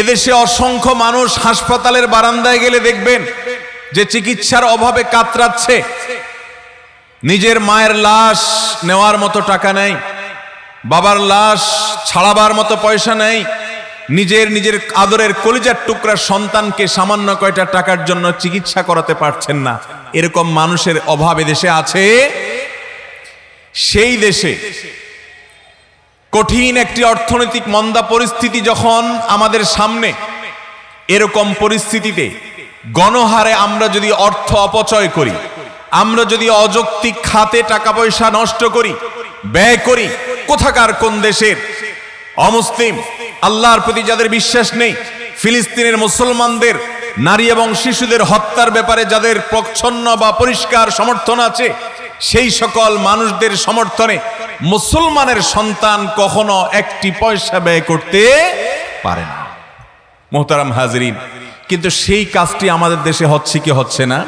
এদেশে অসংখ্য মানুষ হাসপাতালের বারান্দায় গেলে দেখবেন যে চিকিৎসার অভাবে কাতরাচ্ছে। নিজের মায়ের লাশ নেওয়ার মতো টাকা নেই, বাবার লাশ ছাড়াবার মতো পয়সা নেই, নিজের আদরের কলিজার টুকরা সন্তানকে সামান্য কয়টা টাকার জন্য চিকিৎসা করাতে পারছেন না। এরকম মানুষের অভাব এদেশে আছে। সেই দেশে কঠিন একটি অর্থনৈতিক মন্দা পরিস্থিতি যখন আমাদের সামনে, এরকম পরিস্থিতিতে গণহারে আমরা যদি অর্থ অপচয় করি, আমরা যদি অযৌক্তিক খাতে টাকা পয়সা নষ্ট করি, ব্যয় করি, কোথাকার কোন দেশের অমুসলিম, আল্লাহর প্রতি যাদের বিশ্বাস নেই, ফিলিস্তিনের মুসলমানদের নারী এবং শিশুদের হত্যার ব্যাপারে যাদের প্রচ্ছন্ন বা পরিষ্কার সমর্থন আছে, সেই সকল মানুষদের সমর্থনে মুসলমানের সন্তান কখনো একটি পয়সা ব্যয় করতে পারে না। মোহতারাম হাজরিন, কিন্তু সেই কাজটি আমাদের দেশে হচ্ছে কি হচ্ছে না?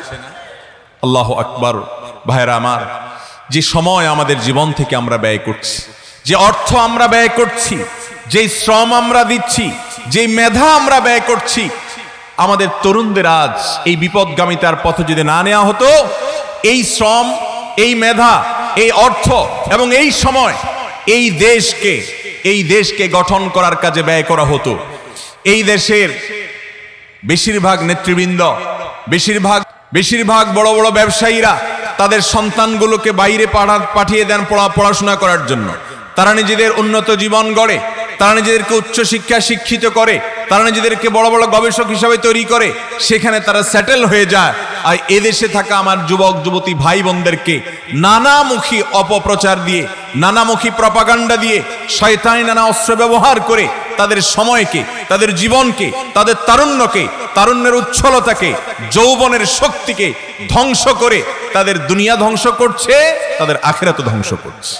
আল্লাহু আকবার। ভাইরা আমার, যে সময় আমাদের জীবন থেকে আমরা ব্যয় করছি, যে অর্থ আমরা ব্যয় করছি, যে শ্রম আমরা দিচ্ছি, যে মেধা আমরা ব্যয় করছি, আমাদের তরুণদের আজ এই বিপদগামিতার পথে যদি না নেওয়া হতো, এই শ্রম, এই মেধা, এই অর্থ এবং এই সময় এই দেশকে গঠন করার কাজে ব্যয় করা হতো। এই দেশের বেশিরভাগ নেতৃবৃন্দ, বেশিরভাগ বড় বড় ব্যবসায়ীরা তাদের সন্তানগুলোকে বাইরে পাঠিয়ে দেন পড়াশোনা করার জন্য। তারা নিজেদের উন্নত জীবন গড়ে, তারা নিজেদেরকে উচ্চ শিক্ষা শিক্ষিত করে, তারা নিজেদেরকে বড় বড় গবেষক হিসাবে তৈরি করে, সেখানে তারা সেটেল হয়ে যায়। আর এদেশে থাকা আমার যুবক যুবতী ভাই বোনদেরকে নানামুখী অপপ্রচার দিয়ে, নানামুখী প্রপাগান্ডা দিয়ে, শয়তানি নানা অস্ত্র ব্যবহার করে তাদের সময়কে, তাদের জীবনকে, তাদের তারুণ্যকে, তারুণ্যের উচ্ছলতাকে, যৌবনের শক্তিকে ধ্বংস করে তাদের দুনিয়া ধ্বংস করছে, তাদের আখিরাত ধ্বংস করছে।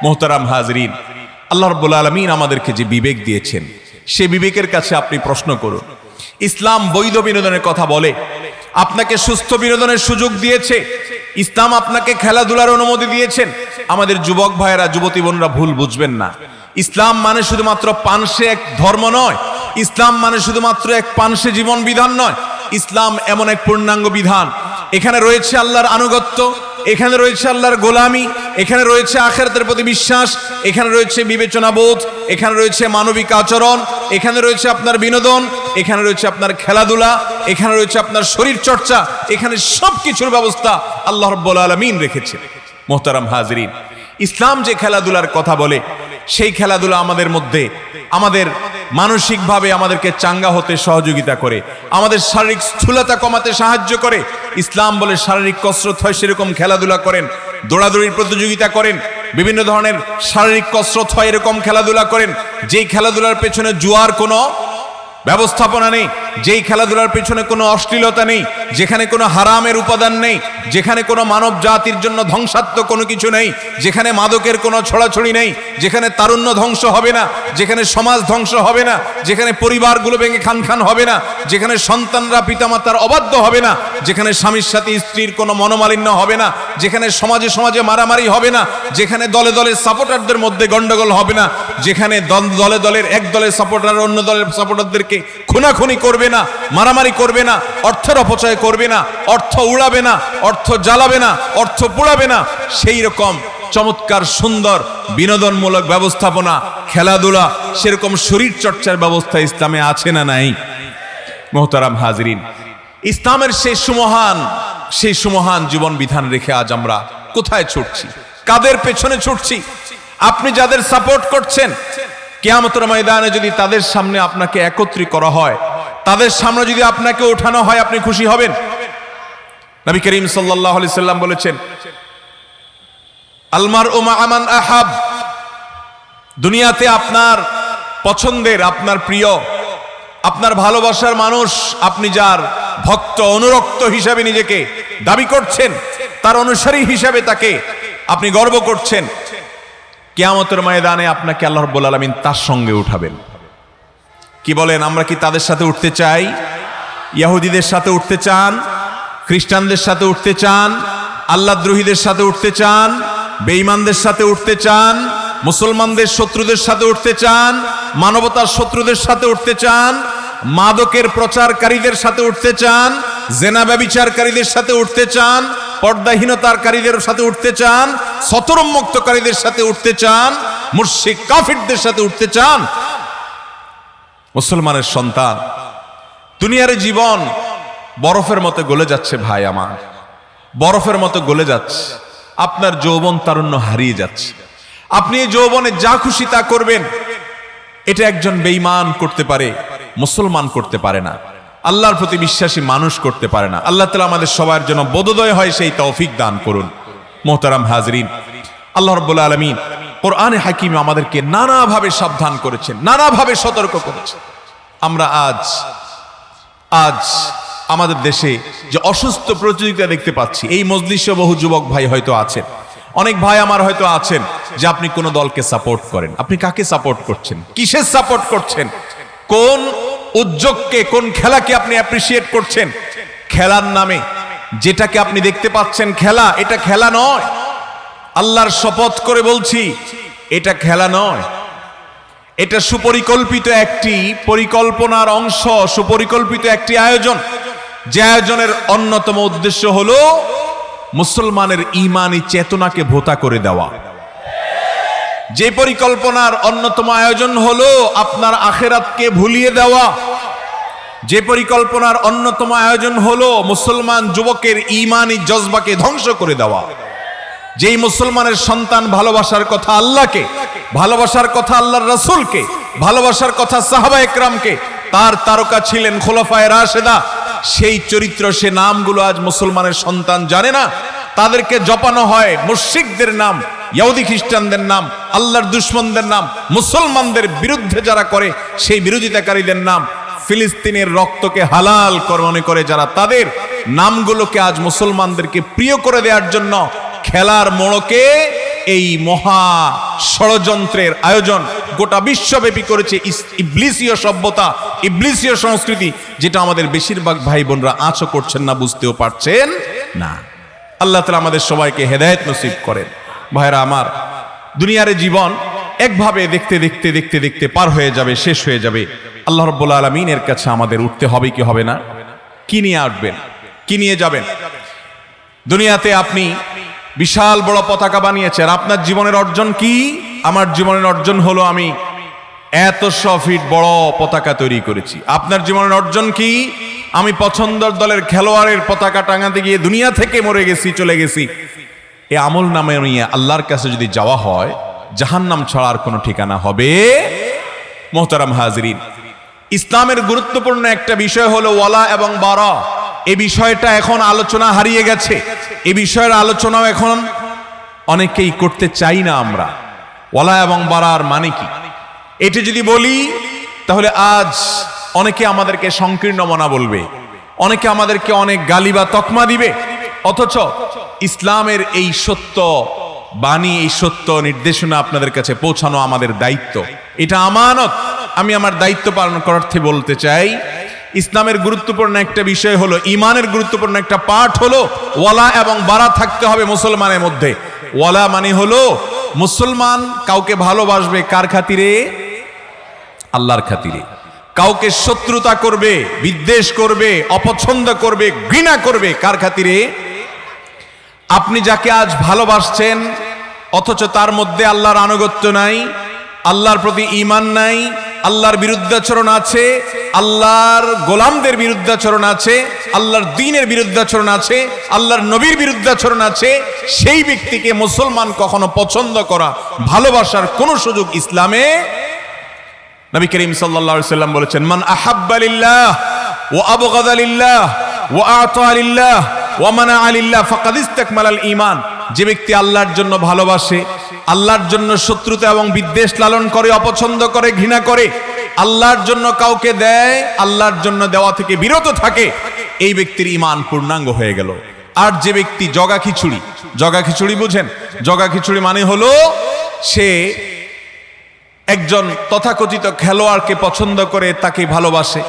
মোহতারাম হাজরিন, আল্লাহ রাব্বুল আলামিন আমাদেরকে যে বিবেক দিয়েছেন, সে বিবেকের কাছে আপনি প্রশ্ন করুন। ইসলাম বৈধ বিনোদনের কথা বলে, আপনাকে সুস্থ বিনোদনের সুযোগ দিয়েছে। ইসলাম আপনাকে খেলাধুলার অনুমতি দিয়েছেন। আমাদের যুবক ভাইয়েরা, যুবতী বোনরা ভুল বুঝবেন না। ইসলাম মানে শুধুমাত্র পানসে এক ধর্ম নয়, ইসলাম মানে শুধুমাত্র এক পানসে জীবন বিধান নয়। ইসলাম এমন এক পূর্ণাঙ্গ বিধান, এখানে রয়েছে আল্লাহর আনুগত্য, এখানে রয়েছে আল্লাহর গোলামি, এখানে রয়েছে আখিরাতের প্রতি বিশ্বাস, এখানে রয়েছে বিবেচনাবোধ, এখানে রয়েছে মানবিক আচরণ, এখানে রয়েছে আপনার বিনোদন, এখানে রয়েছে আপনার খেলাধুলা, এখানে রয়েছে আপনার শরীর চর্চা, এখানে সবকিছুর ব্যবস্থা আল্লাহ রাব্বুল আলামিন রেখেছে। মোহতারাম হাজিরিন, ইসলাম যে খেলাধুলার কথা বলে, সেই খেলাধুলা আমাদের মধ্যে আমাদের মানসিকভাবে আমাদেরকে চাঙ্গা হতে সহযোগিতা করে, আমাদের শারীরিক স্থূলতা কমাতে সাহায্য করে। ইসলাম বলে শারীরিক কসরত হয়, সেরকম খেলাধুলা করেন, দৌড়াদৌড়ির প্রতিযোগিতা করেন, বিভিন্ন ধরনের শারীরিক কসরত হয়, এরকম খেলাধুলা করেন। যেই খেলাধুলার পেছনে জুয়ার কোনো ব্যবস্থাপনা নেই, যেই খেলাধুলার পেছনে কোনো অশ্লীলতা নেই, যেখানে কোনো হারামের উপাদান নেই, যেখানে কোনো মানব জাতির জন্য ধ্বংসাত্মক কোনো কিছু নেই, যেখানে মাদকের কোনো ছড়াছড়ি নেই, যেখানে তারুণ্য ধ্বংস হবে না, যেখানে সমাজ ধ্বংস হবে না, যেখানে পরিবারগুলো ভেঙে খান খান হবে না, যেখানে সন্তানরা পিতামাতার অবাধ্য হবে না, যেখানে স্বামীর সাথে স্ত্রীর কোনো মনোমালিন্য হবে না, যেখানে সমাজে সমাজে মারামারি হবে না, যেখানে দলে দলে সাপোর্টারদের মধ্যে গন্ডগোল হবে না, যেখানে দলে দলের এক দলের সাপোর্টার অন্য দলের সাপোর্টারদেরকে খুনাখুনি করবে না, মারামারি করবে না, অর্থের অপচয় করবে না, অর্থ উড়াবে না, অর্থ জ্বালাবে না, অর্থ পোড়াবে না, সেই রকম চমৎকার সুন্দর বিনোদনমূলক ব্যবস্থাপনা, খেলাধুলা, সেরকম শরীর চর্চার ব্যবস্থা ইসলামে আছে না নাই? মোহতারাম হাজিরিন, ইসলামের সেই সুমহান জীবন বিধান রেখে আজ আমরা কোথায় ছুটছি, কাদের পেছনে ছুটছি? আপনি যাদের সাপোর্ট করছেন, কিয়ামতের ময়দানে যদি তাদের সামনে আপনাকে একত্রিত করা হয়, তাদের সামনে যদি আপনাকে ওঠানো হয়, আপনি খুশি হবেন? নবী করিম সাল্লাল্লাহু আলাইহি সাল্লাম বলেছেন, আলমারউ মা'a মান আহাব, দুনিয়াতে আপনার পছন্দের, আপনার প্রিয়, আপনার ভালোবাসার মানুষ, আপনি যার ভক্ত অনুরক্ত হিসাবে নিজেকে দাবি করছেন, তার অনুসারী হিসাবে তাকে আপনি গর্ব করছেন, কিয়ামতের ময়দানে আপনাকে আল্লাহ রাব্বুল আলামিন তার সঙ্গে উঠাবেন। কি বলেন, আমরা কি তাদের সাথে উঠতে চাই? ইহুদিদের সাথে উঠতে চান? খ্রিস্টানদের সাথে উঠতে চান? আল্লাহদ্রোহীদের সাথে উঠতে চান? বেঈমানদের সাথে উঠতে চান? মুসলমানদের শত্রুদের সাথে উঠতে চান? মানবতার শত্রুদের সাথে উঠতে চান? মাদকের প্রচারকারীদের সাথে উঠতে চান? জেনা ব্যভিচারকারীদের সাথে উঠতে চান? পর্দাহীনতাকারীদের সাথে উঠতে চান? সতরোন্মুক্তকারীদের সাথে উঠতে চান? মুশরিক কাফিরদের সাথে উঠতে চান? মুসলমানের সন্তান, দুনিয়ার জীবন বরফের মতো গলে যাচ্ছে ভাই আমার, বরফের মতো গলে যাচ্ছে। আপনার যৌবন তারুণ্য হারিয়ে যাচ্ছে। আপনি এই যৌবনে যা খুশি তা করবেন, এটা একজন বেঈমান করতে পারে, মুসলমান করতে পারে না, আল্লাহর প্রতি বিশ্বাসী মানুষ করতে পারে না। আল্লাহ তাআলা আমাদের সবার জন্য বোধোদয় হয় সেই তৌফিক দান করুন। মোহতারাম হাজরিন, আল্লাহ রাব্বুল আলামিন কোরআনে হাকিমে আমাদেরকে নানাভাবে সাবধান করেছেন, নানাভাবে সতর্ক করেছেন। আমরা আজ আমাদের দেশে যে অসুস্থ প্রতিযোগিতা দেখতে পাচ্ছি, এই মজলিসে বহু যুবক ভাই হয়তো আছেন, অনেক ভাই আমার হয়তো আছেন যে আপনি কোন দলকে সাপোর্ট করেন। আপনি কাকে সাপোর্ট করছেন? কিসের সাপোর্ট করছেন? কোন উদ্যোগকে, কোন খেলাকে আপনি অ্যাপ্রিসিয়েট করছেন? খেলার নামে যেটাকে আপনি দেখতে পাচ্ছেন খেলা, এটা খেলা নয়। আল্লাহর শপথ করে বলছি, এটা খেলা নয়, এটা সুপরিকল্পিত একটি পরিকল্পনার অংশ, সুপরিকল্পিত একটি আয়োজন, যে আয়োজনের অন্যতম উদ্দেশ্য হলো মুসলমানের ঈমানি চেতনাকে ভোঁতা করে দেওয়া। যে পরিকল্পনার অন্যতম আয়োজন হলো আপনার আখিরাতকে ভুলিয়ে দেওয়া। যে পরিকল্পনার অন্যতম আয়োজন হলো মুসলমান যুবকের ঈমানি জজবাকে ধ্বংস করে দেওয়া। যেই মুসলমানের সন্তান ভালোবাসার কথা আল্লাহকে, ভালোবাসার কথা আল্লাহর রাসূলকে, ভালোবাসার কথা সাহাবা একরামকে, তার তারকা ছিলেন খোলাফায়ে রাশেদা, সেই চরিত্র, সে নামগুলো আজ মুসলমানের সন্তান জানে না। তাদেরকে জপানো হয় মুশরিকদের নাম, ইহুদি খ্রিস্টানদের নাম, আল্লাহর দুশমনদের নাম, মুসলমানদের বিরুদ্ধে যারা করে সেই বিরোধিতাকারীদের নাম, ফিলিস্তিনের রক্তকে হালাল মনে করে যারা, তাদের নামগুলোকে আজ মুসলমানদেরকে প্রিয় করে দেওয়ার জন্য খেলার মোড়কে এই মহা ষড়যন্ত্রের আয়োজন গোটা বিশ্বব্যাপী করেছে ইবলিসীয় সভ্যতা, ইবলিসীয় সংস্কৃতি, যেটা আমাদের বেশিরভাগ ভাই বোনরা আঁচও করছেন না, বুঝতেও পারছেন না। আল্লাহ তাআলা আমাদের সবাইকে হেদায়েত নসিব করেন। ভাইরা আমার, দুনিয়ার জীবন একভাবে দেখতে দেখতে দেখতে দেখতে পার হয়ে যাবে, শেষ হয়ে যাবে। আল্লাহ রাব্বুল আলামিনের কাছে আমাদের উঠতে হবে কি হবে না? কি নিয়ে আসবেন? কি নিয়ে যাবেন? দুনিয়াতে আপনি বিশাল বড় পতাকা বানিয়েছে। আর আপনার জীবনের অর্জন কি? আমার জীবনের অর্জন হলো আমি 100 ফিট বড় পতাকা তৈরি করেছি। আপনার জীবনের অর্জন কি? আমি পছন্দের দলের খেলোয়াড়ের পতাকা টাঙাতে গিয়ে দুনিয়া থেকে মরে গেছি, চলে গেছি। এই আমল নামে নিয়ে আল্লাহর কাছে যদি যাওয়া হয়, জাহান্নাম ছাড়ার কোনো ঠিকানা হবে? মোহতারাম হাজরিন, ইসলামের গুরুত্বপূর্ণ একটা বিষয় হলো ওয়ালা এবং বারা। এই বিষয়টা এখন আলোচনা হারিয়ে গেছে। এই বিষয়ের আলোচনাও এখন অনেকেই করতে চাই না আমরা। ওয়ালা এবং বারার মানে কি এটি যদি বলি, তাহলে আজ অনেকে আমাদেরকে সংকীর্ণ মনা বলবে, অনেকে আমাদেরকে অনেক গালি বা তকমা দিবে। অথচ ইসলামের এই সত্য বাণী, এই সত্য নির্দেশনা আপনাদের কাছে পৌঁছানো আমাদের দায়িত্ব। এটা আমানত। আমি আমার দায়িত্ব পালন করার অর্থে বলতে চাই, ইসলামের গুরুত্বপূর্ণ একটা বিষয় হলো, ইমানের গুরুত্বপূর্ণ একটা পাঠ হলো ওয়ালা এবং বারা থাকতে হবে মুসলমানের মধ্যে। ওয়ালা মানে হলো মুসলমান কাউকে ভালোবাসবে কার খাতিরে? আল্লাহর খাতিরে। কাউকে শত্রুতা করবে, বিদ্বেষ করবে, অপছন্দ করবে, ঘৃণা করবে কার খাতিরে? আপনি যাকে আজ ভালোবাসছেন অথচ তার মধ্যে আল্লাহর আনুগত্য নাই, আল্লাহর প্রতি ঈমান নাই, আল্লাহর বিরুদ্ধাচরণ আছে, আল্লাহর গোলামদের বিরুদ্ধাচরণ আছে, আল্লাহর দ্বীনের বিরুদ্ধাচরণ আছে, আল্লাহর নবীর বিরুদ্ধাচরণ আছে, সেই ব্যক্তিকে মুসলমান কখনো পছন্দ করা, ভালোবাসার কোনো সুযোগ ইসলামে। নবী করিম সাল্লাল্লাহু আলাইহি ওয়াসাল্লাম বলেছেন, মান আহাব্বা লিল্লাহ ওয়া আবগাদা লিল্লাহ ওয়া আতা লিল্লাহ ওয়া মানাআ লিল্লাহ ফাকাদ ইসতাকমালাল ঈমান। যে ব্যক্তি আল্লাহর জন্য ভালোবাসে, আল্লাহর জন্য শত্রুতা এবং বিদ্বেষ লালন করে, অপছন্দ করে, ঘৃণা করে, আল্লাহর জন্য কাউকে দেয়, আল্লাহর জন্য দেওয়া থেকে বিরত থাকে, এই ব্যক্তির ঈমান পূর্ণাঙ্গ হয়ে গেল। আর যে ব্যক্তি জগা খিচুড়ি, জগা খিচুড়ি বুঝেন? জগা খিচুড়ি মানে হলো সে একজন তথাকথিত খেলোয়াড়কে পছন্দ করে, তাকে ভালোবাসে।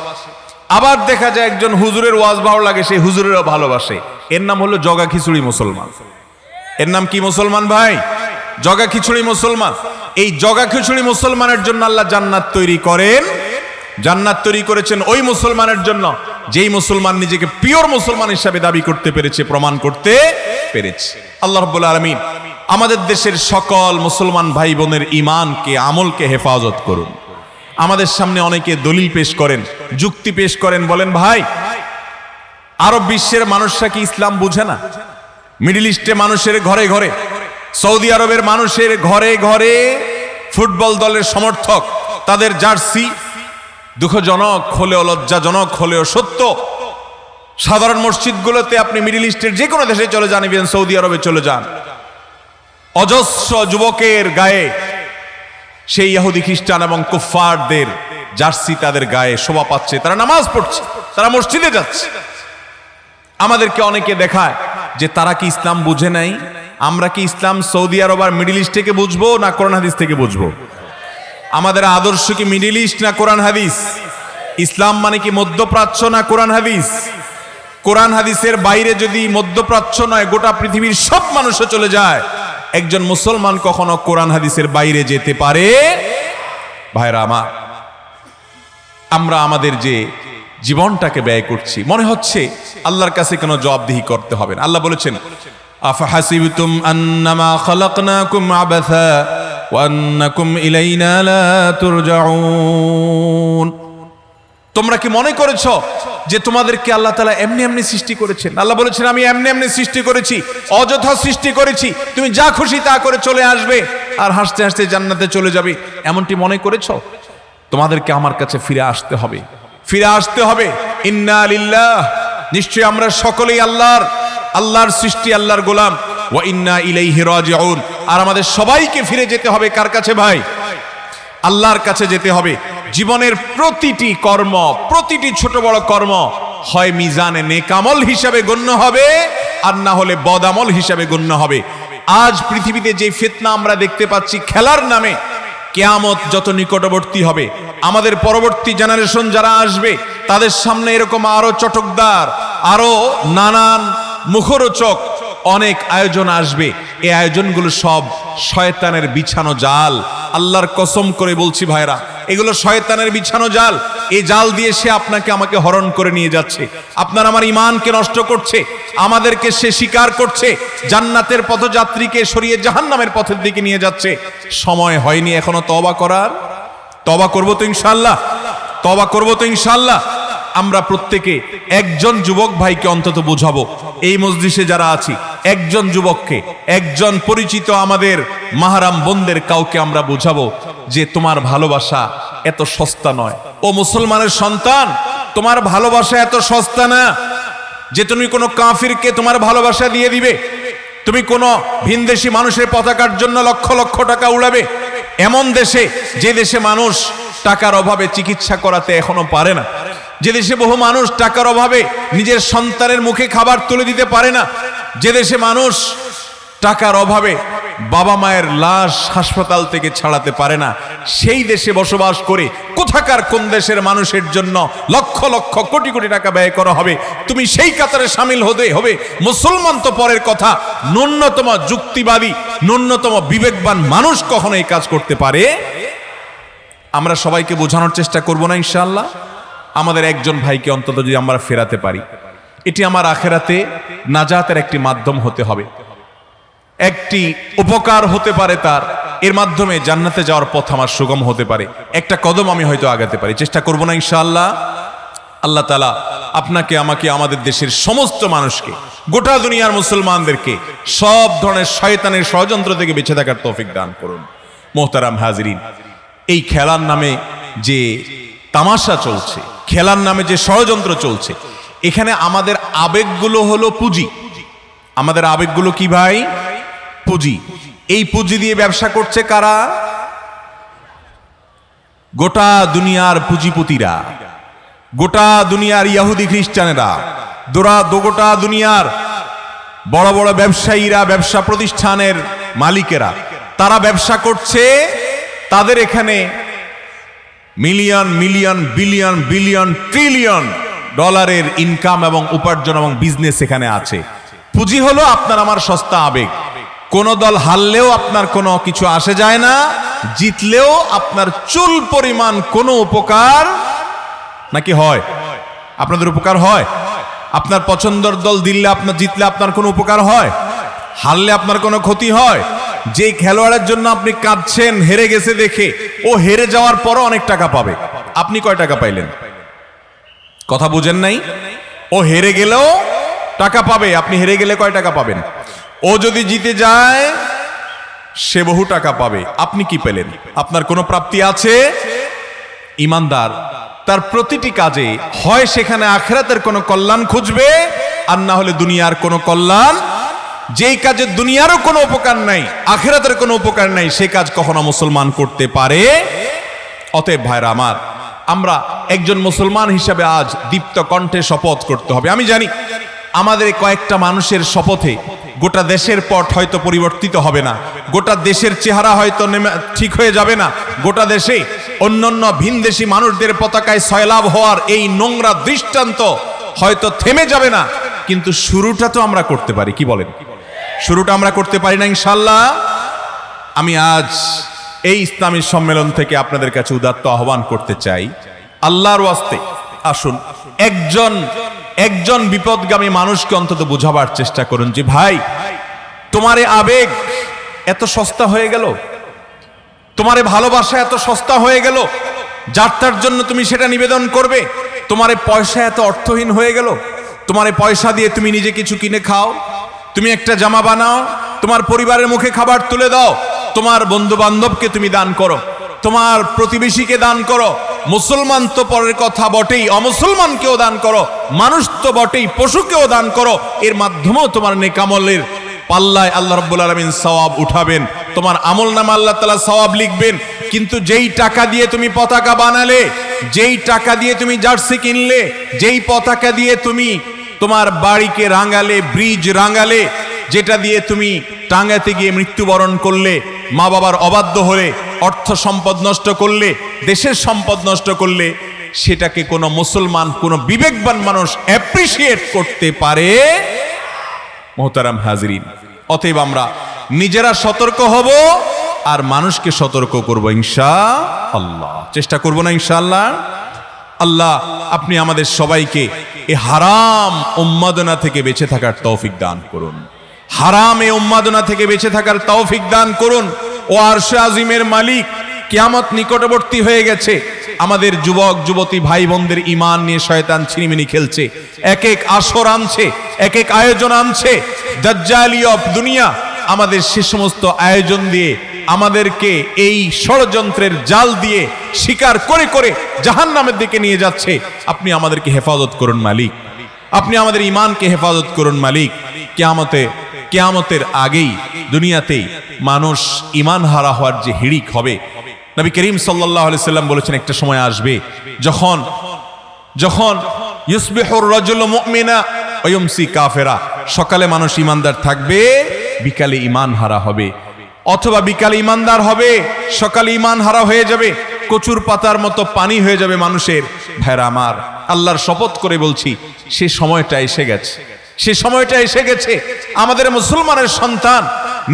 আবার দেখা যায় একজন হুজুরের ওয়াজ ভালো লাগে, সেই হুজুরেরও ভালোবাসে। এর নাম হলো জগা খিচুড়ি মুসলমান। এর নাম কি মুসলমান ভাই? জগা খিচুড়ি মুসলমান। এই জগা খিচুড়ি মুসলমানের জন্য আল্লাহ জান্নাত তৈরি করেন। জান্নাত তৈরি করেছেন ওই মুসলমানের জন্য যেই মুসলমান নিজেকে পিওর মুসলমান হিসাবে দাবি করতে পেরেছে, প্রমাণ করতে পেরেছে। আল্লাহ রাব্বুল আলামিন আমাদের দেশের সকল মুসলমান ভাই বোনের ঈমানকে, আমলকে হেফাজত করুন। আমাদের সামনে অনেকে দলিল পেশ করেন, যুক্তি পেশ করেন, বলেন ভাই আরব বিশ্বের মানুষরা কি ইসলাম বুঝে না? মিডল ইস্টে মানুষের ঘরে ঘরে, সৌদি আরবের মানুষের ঘরে ঘরে ফুটবল দলের সমর্থক, তাদের জার্সি। দুঃখজনক হলেও, লজ্জাজনক হলেও সত্য, সাধারণ মসজিদগুলোতে আপনি মিডল ইস্টের যে কোনো দেশে চলে যান, ইভেন সৌদি আরবে চলে যান, অজস্র যুবকের গায়ে সেই ইহুদি খ্রিস্টান এবং কুফফারদের জার্সি তাদের গায়ে শোভা পাচ্ছে। তারা নামাজ পড়ছে, তারা মসজিদে যাচ্ছে। আমাদেরকে অনেকে দেখায় যে তারা কি ইসলাম বুঝে নাই। আমরা কি ইসলাম সৌদি আরব আর মিডল ইস্ট থেকে বুঝবো না কোরআন হাদিস থেকে বুঝবো? আমাদের আদর্শ কি মিডল ইস্ট না কোরআন হাদিস? ইসলাম মানে কি মধ্যপ্রাচ্য না কোরআন হাদিস? কোরআন হাদিসের বাইরে যদি মধ্যপ্রাচ্য নয় গোটা পৃথিবীর সব মানুষও চলে যায়, একজন মুসলমান কখনো কোরআন হাদিসের বাইরে যেতে পারে? ভাইরা আমার, আমরা আমাদের যে জীবনটাকে ব্যয় করছি, মনে হচ্ছে আল্লাহর কাছে কোনো জবাবদিহি করতে হবে না। আল্লাহ বলেছেন, আফাহাসিবতুম আন্নামা খালাকনাকুম আবাসা ওয়া আন্নাকুম ইলাইনা লা তুরজাউন। তোমরা কি মনে করেছো যে তোমাদেরকে আল্লাহ তাআলা এমনি এমনি সৃষ্টি করেছেন? আল্লাহ বলেছেন, আমি এমনি এমনি সৃষ্টি করেছি, অযথা সৃষ্টি করেছি, তুমি যা খুশি তা করে চলে আসবে আর হাসতে হাসতে জান্নাতে চলে যাবে, এমনটি মনে করেছো? তোমাদেরকে আমার কাছে ফিরে আসতে হবে, ফিরে আসতে হবে। ইন্না লিল্লাহ, নিশ্চয়ই আমরা সকলেই আল্লাহর সৃষ্টি, আল্লাহর গোলাম। ওয়া ইন্না ইলাইহি রাজিউন, আর আমাদের সবাইকে ফিরে যেতে হবে কার কাছে ভাই? আল্লাহর কাছে যেতে হবে। জীবনের প্রতিটি কর্ম, প্রতিটি ছোট বড় কর্ম হয় মিজানে নেকামল হিসাবে গণ্য হবে, আর না হলে বদামল হিসাবে গণ্য হবে। আজ পৃথিবীতে যে ফিতনা আমরা দেখতে পাচ্ছি খেলার নামে, কিয়ামত যত নিকটবর্তী হবে, আমাদের পরবর্তী জেনারেশন যারা আসবে তাদের সামনে এরকম আরো চটকদার, আরো নানান মুখরোচক অনেক আয়োজন আসবে, এই আয়োজনগুলো সব শয়তানের বিছানো জাল। আল্লাহর কসম করে বলছি ভাইরা, এগুলো শয়তানের বিছানো জাল। এই জাল দিয়ে সে আপনাকে আমাকে হরণ করে নিয়ে যাচ্ছে, আপনার আমার ঈমানকে নষ্ট করছে, আমাদেরকে সে স্বীকার করছে, জান্নাতের পথযাত্রীকে সরিয়ে জাহান্নামের পথের দিকে নিয়ে যাচ্ছে। সময় হয়নি এখনো তওবা করার। তওবা করব তো ইনশাআল্লাহ, তওবা করব তো ইনশাআল্লাহ। আমরা প্রত্যেকে একজন যুবক ভাইকে অন্তত বোঝাবো, এই মজলিসে যারা আছি একজন যুবককে, একজন পরিচিত আমাদের মাহরাম বোনদের কাউকে আমরা বোঝাবো যে তোমার ভালোবাসা এত সস্তা নয়। ও মুসলমানের সন্তান, তোমার ভালোবাসা এত সস্তা না যে তুমি কোনো কাফিরকে তোমার ভালোবাসা দিয়ে দিবে, তুমি কোনো ভিনদেশি মানুষের পতাকার জন্য লক্ষ লক্ষ টাকা উড়াবে। এমন দেশে, যে দেশে মানুষ টাকার অভাবে চিকিৎসা করাতে এখনো পারে না, যে দেশে বহু মানুষ টাকার অভাবে নিজের সন্তানের মুখে খাবার তুলে দিতে পারে না, যে দেশে মানুষ টাকার অভাবে বাবা মায়ের লাশ হাসপাতাল থেকে ছাড়াতে পারে না, সেই দেশে বসবাস করে কোথাকার কোন দেশের মানুষের জন্য লক্ষ লক্ষ কোটি কোটি টাকা ব্যয় করা হবে, তুমি সেই কাতারে সামিল হতে হবে। মুসলমান তো পরের কথা, ন্যূনতম যুক্তিবাদী, ন্যূনতম বিবেকবান মানুষ কখনো এই কাজ করতে পারে? আমরা সবাইকে বোঝানোর চেষ্টা করব না ইনশাআল্লাহ? আমাদের একজন ভাইকে অন্তত যদি আমরা ফেরাতে পারি, এটি আমার আখেরাতে নাজাতের একটি মাধ্যম হতে হবে, একটি উপকার হতে পারে তার, এর মাধ্যমে জান্নাতে যাওয়ার পথ আমার সুগম হতে পারে, একটা কদম আমি হয়তো আগাতে পারি। চেষ্টা করব না ইনশাআল্লাহ? আল্লাহ তাআলা আপনাকে, আমাকে, আমাদের দেশের সমস্ত মানুষকে, গোটা দুনিয়ার মুসলমানদেরকে সব ধরনের শয়তানের ষড়যন্ত্র থেকে বেঁচে থাকার তৌফিক দান করুন। মোহতারাম হাজিরিন, এই খেলার নামে যে তামাশা চলছে, খেলার নামে যে ষড়যন্ত্র চলছে, এখানে আমাদের আবেগগুলো হলো পুঁজি। আমাদের আবেগগুলো কি ভাই? পুঁজি। এই পুঁজি দিয়ে ব্যবসা করছে কারা? গোটা দুনিয়ার পুঁজিপতিরা, গোটা দুনিয়ার ইহুদি খ্রিস্টানেরা, গোটা দুনিয়ার বড় বড় ব্যবসায়ীরা, ব্যবসা প্রতিষ্ঠানের মালিকেরা, তারা ব্যবসা করছে। তাদের এখানে million million billion billion trillion ডলারের ইনকাম এবং উপার্জন এবং বিজনেস এখানে আছে। পুঁজি হলো আপনার আমার সস্তা আবেগ। কোন দল হারলেও আপনার কোনো কিছু আসে যায় না, জিতলেও আপনার চুল পরিমাণ কোনো উপকার নাকি হয়? আপনাদের উপকার হয়? আপনার পছন্দের দল জিতলে আপনার কোনো উপকার হয়? হারলে আপনার কোনো ক্ষতি হয়? যে খেলোয়াড়ের জন্য আপনি কাঁদছেন হেরে গেছে দেখে, ও হেরে যাওয়ার পরও অনেক টাকা পাবে, আপনি কয় টাকা পাইলেন? কথা বুঝেন নাই? ও হেরে গেলেও টাকা পাবে, আপনি হেরে গেলে কয় টাকা পাবেন? ও যদি জিতে যায় সে বহু টাকা পাবে, আপনি কি পেলেন? আপনার কোনো প্রাপ্তি আছে? ইমানদার তার প্রতিটি কাজে হয় সেখানে আখিরাতের কোনো কল্যাণ খুঁজবে, আর না হলে দুনিয়ার কোনো কল্যাণ। যেই কাজে দুনিয়ারও কোনো উপকার নাই, আখিরাতের কোনো উপকার নাই, সে কাজ কখনো মুসলমান করতে পারে? অতএব ভাইরা আমার, আমরা একজন মুসলমান হিসাবে আজ দীপ্ত কণ্ঠে শপথ করতে হবে। আমি জানি আমাদের কয়েকটা মানুষের শপথে গোটা দেশের পট হয়তো পরিবর্তিত হবে না, গোটা দেশের চেহারা হয়তো ঠিক হয়ে যাবে না, গোটা দেশে অন্যান্য ভিনদেশি মানুষদের পতাকায় সয়লাভ হওয়ার এই নোংরা দৃষ্টান্ত হয়তো থেমে যাবে না, কিন্তু শুরুটা তো আমরা করতে পারি। কি বলেন? শুরুটা আমরা করতে পারি না ইনশাআল্লাহ? আমি আজ এই ইসলামী সম্মেলন থেকে আপনাদের কাছে উদাত্ত আহ্বান করতে চাই, আল্লাহর ওয়াস্তে আসুন একজন বিপদগামী মানুষকে অন্তত বোঝাবার চেষ্টা করুন যে ভাই, তোমার এই আবেগ এত সস্তা হয়ে গেল, তোমার এই ভালোবাসা এত সস্তা হয়ে গেল, যার তার জন্য তুমি সেটা নিবেদন করবে। তোমার এই পয়সা এত অর্থহীন হয়ে গেল, তোমার এই পয়সা দিয়ে তুমি নিজে কিছু কিনে খাও, তুমি একটা জামা বানাও, তোমার পরিবারের মুখে খাবার তুলে দাও, তোমার বন্ধু বান্ধবকে তুমি দান করো, তোমার প্রতিবেশীকে দান করো। মুসলমান তো পরের কথা বটেই, অমুসলমানকেও দান করো, মানুষ তো বটেই, পশুকেও দান করো। এর মাধ্যমেও তোমার নেক আমলের পাল্লায় আল্লাহ রাব্বুল আলামিন সওয়াব উঠাবেন, তোমার আমলনামা আল্লাহ তাআলা সওয়াব লিখবেন। কিন্তু যেই টাকা দিয়ে তুমি পতাকা বানালে, যেই টাকা দিয়ে তুমি জার্সি কিনলে, যেই পতাকা দিয়ে তুমি তোমার বাড়িকে রাঙালে, ব্রিজ রাঙালে, যেটা দিয়ে তুমি টাঙ্গাতে গিয়ে মৃত্যুবরণ করলে, মা বাবার অবাধ্য হলে, অর্থ সম্পদ নষ্ট করলে, দেশের সম্পদ নষ্ট করলে, সেটাকে কোনো মুসলমান, কোনো বিবেকবান মানুষ অ্যাপ্রিসিয়েট করতে পারে? মোহতারাম হাজরিন, অতএব আমরা নিজেরা সতর্ক হব আর মানুষকে সতর্ক করব ইনশাআল্লাহ। চেষ্টা করব না ইনশাআল্লাহ? আল্লাহ আপনি আমাদের সবাইকে এই হারাম উন্মাদনা থেকে বেঁচে থাকার তৌফিক দান করুন। হারাম এই উন্মাদনা থেকে বেঁচে থাকার তৌফিক দান করুন। ও আরশে আজিমের মালিক, কিয়ামত নিকটবর্তী হয়ে গেছে। আমাদের যুবক যুবতী ভাই বোনদের ঈমান নিয়ে শয়তান ছিনিমিনি খেলছে, এক এক আসর আনছে, এক এক আয়োজন আনছে। দাজ্জালি অফ দুনিয়া আমাদের সে সমস্ত আয়োজন দিয়ে আমাদেরকে এই ষড়যন্ত্রের জাল দিয়ে শিকার করে করে জাহান্নামের দিকে নিয়ে যাচ্ছে। আপনি আমাদেরকে হেফাজত করুন মালিক, আপনি আমাদের ঈমানকে হেফাজত করুন মালিক। কিয়ামতের আগেই দুনিয়াতেই মানুষ ঈমান হারা হওয়ার যে হিড়িক হবে, নবী করিম সাল্লাল্লাহু আলাইহি সাল্লাম বলেছেন একটা সময় আসবে যখন ইউসবিহুর রাজুলু মুমিনা ওয়া ইউমসি কাফিরা, সকালে মানুষ ঈমানদার থাকবে, বিকালে ঈমান হারা হবে, অথবা বিকালে ঈমানদার হবে, সকালে ঈমান হারা হয়ে যাবে, কচুর পাতার মতো পানি হয়ে যাবে মানুষের। ভাইরা আমার, আল্লাহর শপথ করে বলছি, সে সময়টা এসে গেছে, সে সময়টা এসে গেছে। আমাদের মুসলমানের সন্তান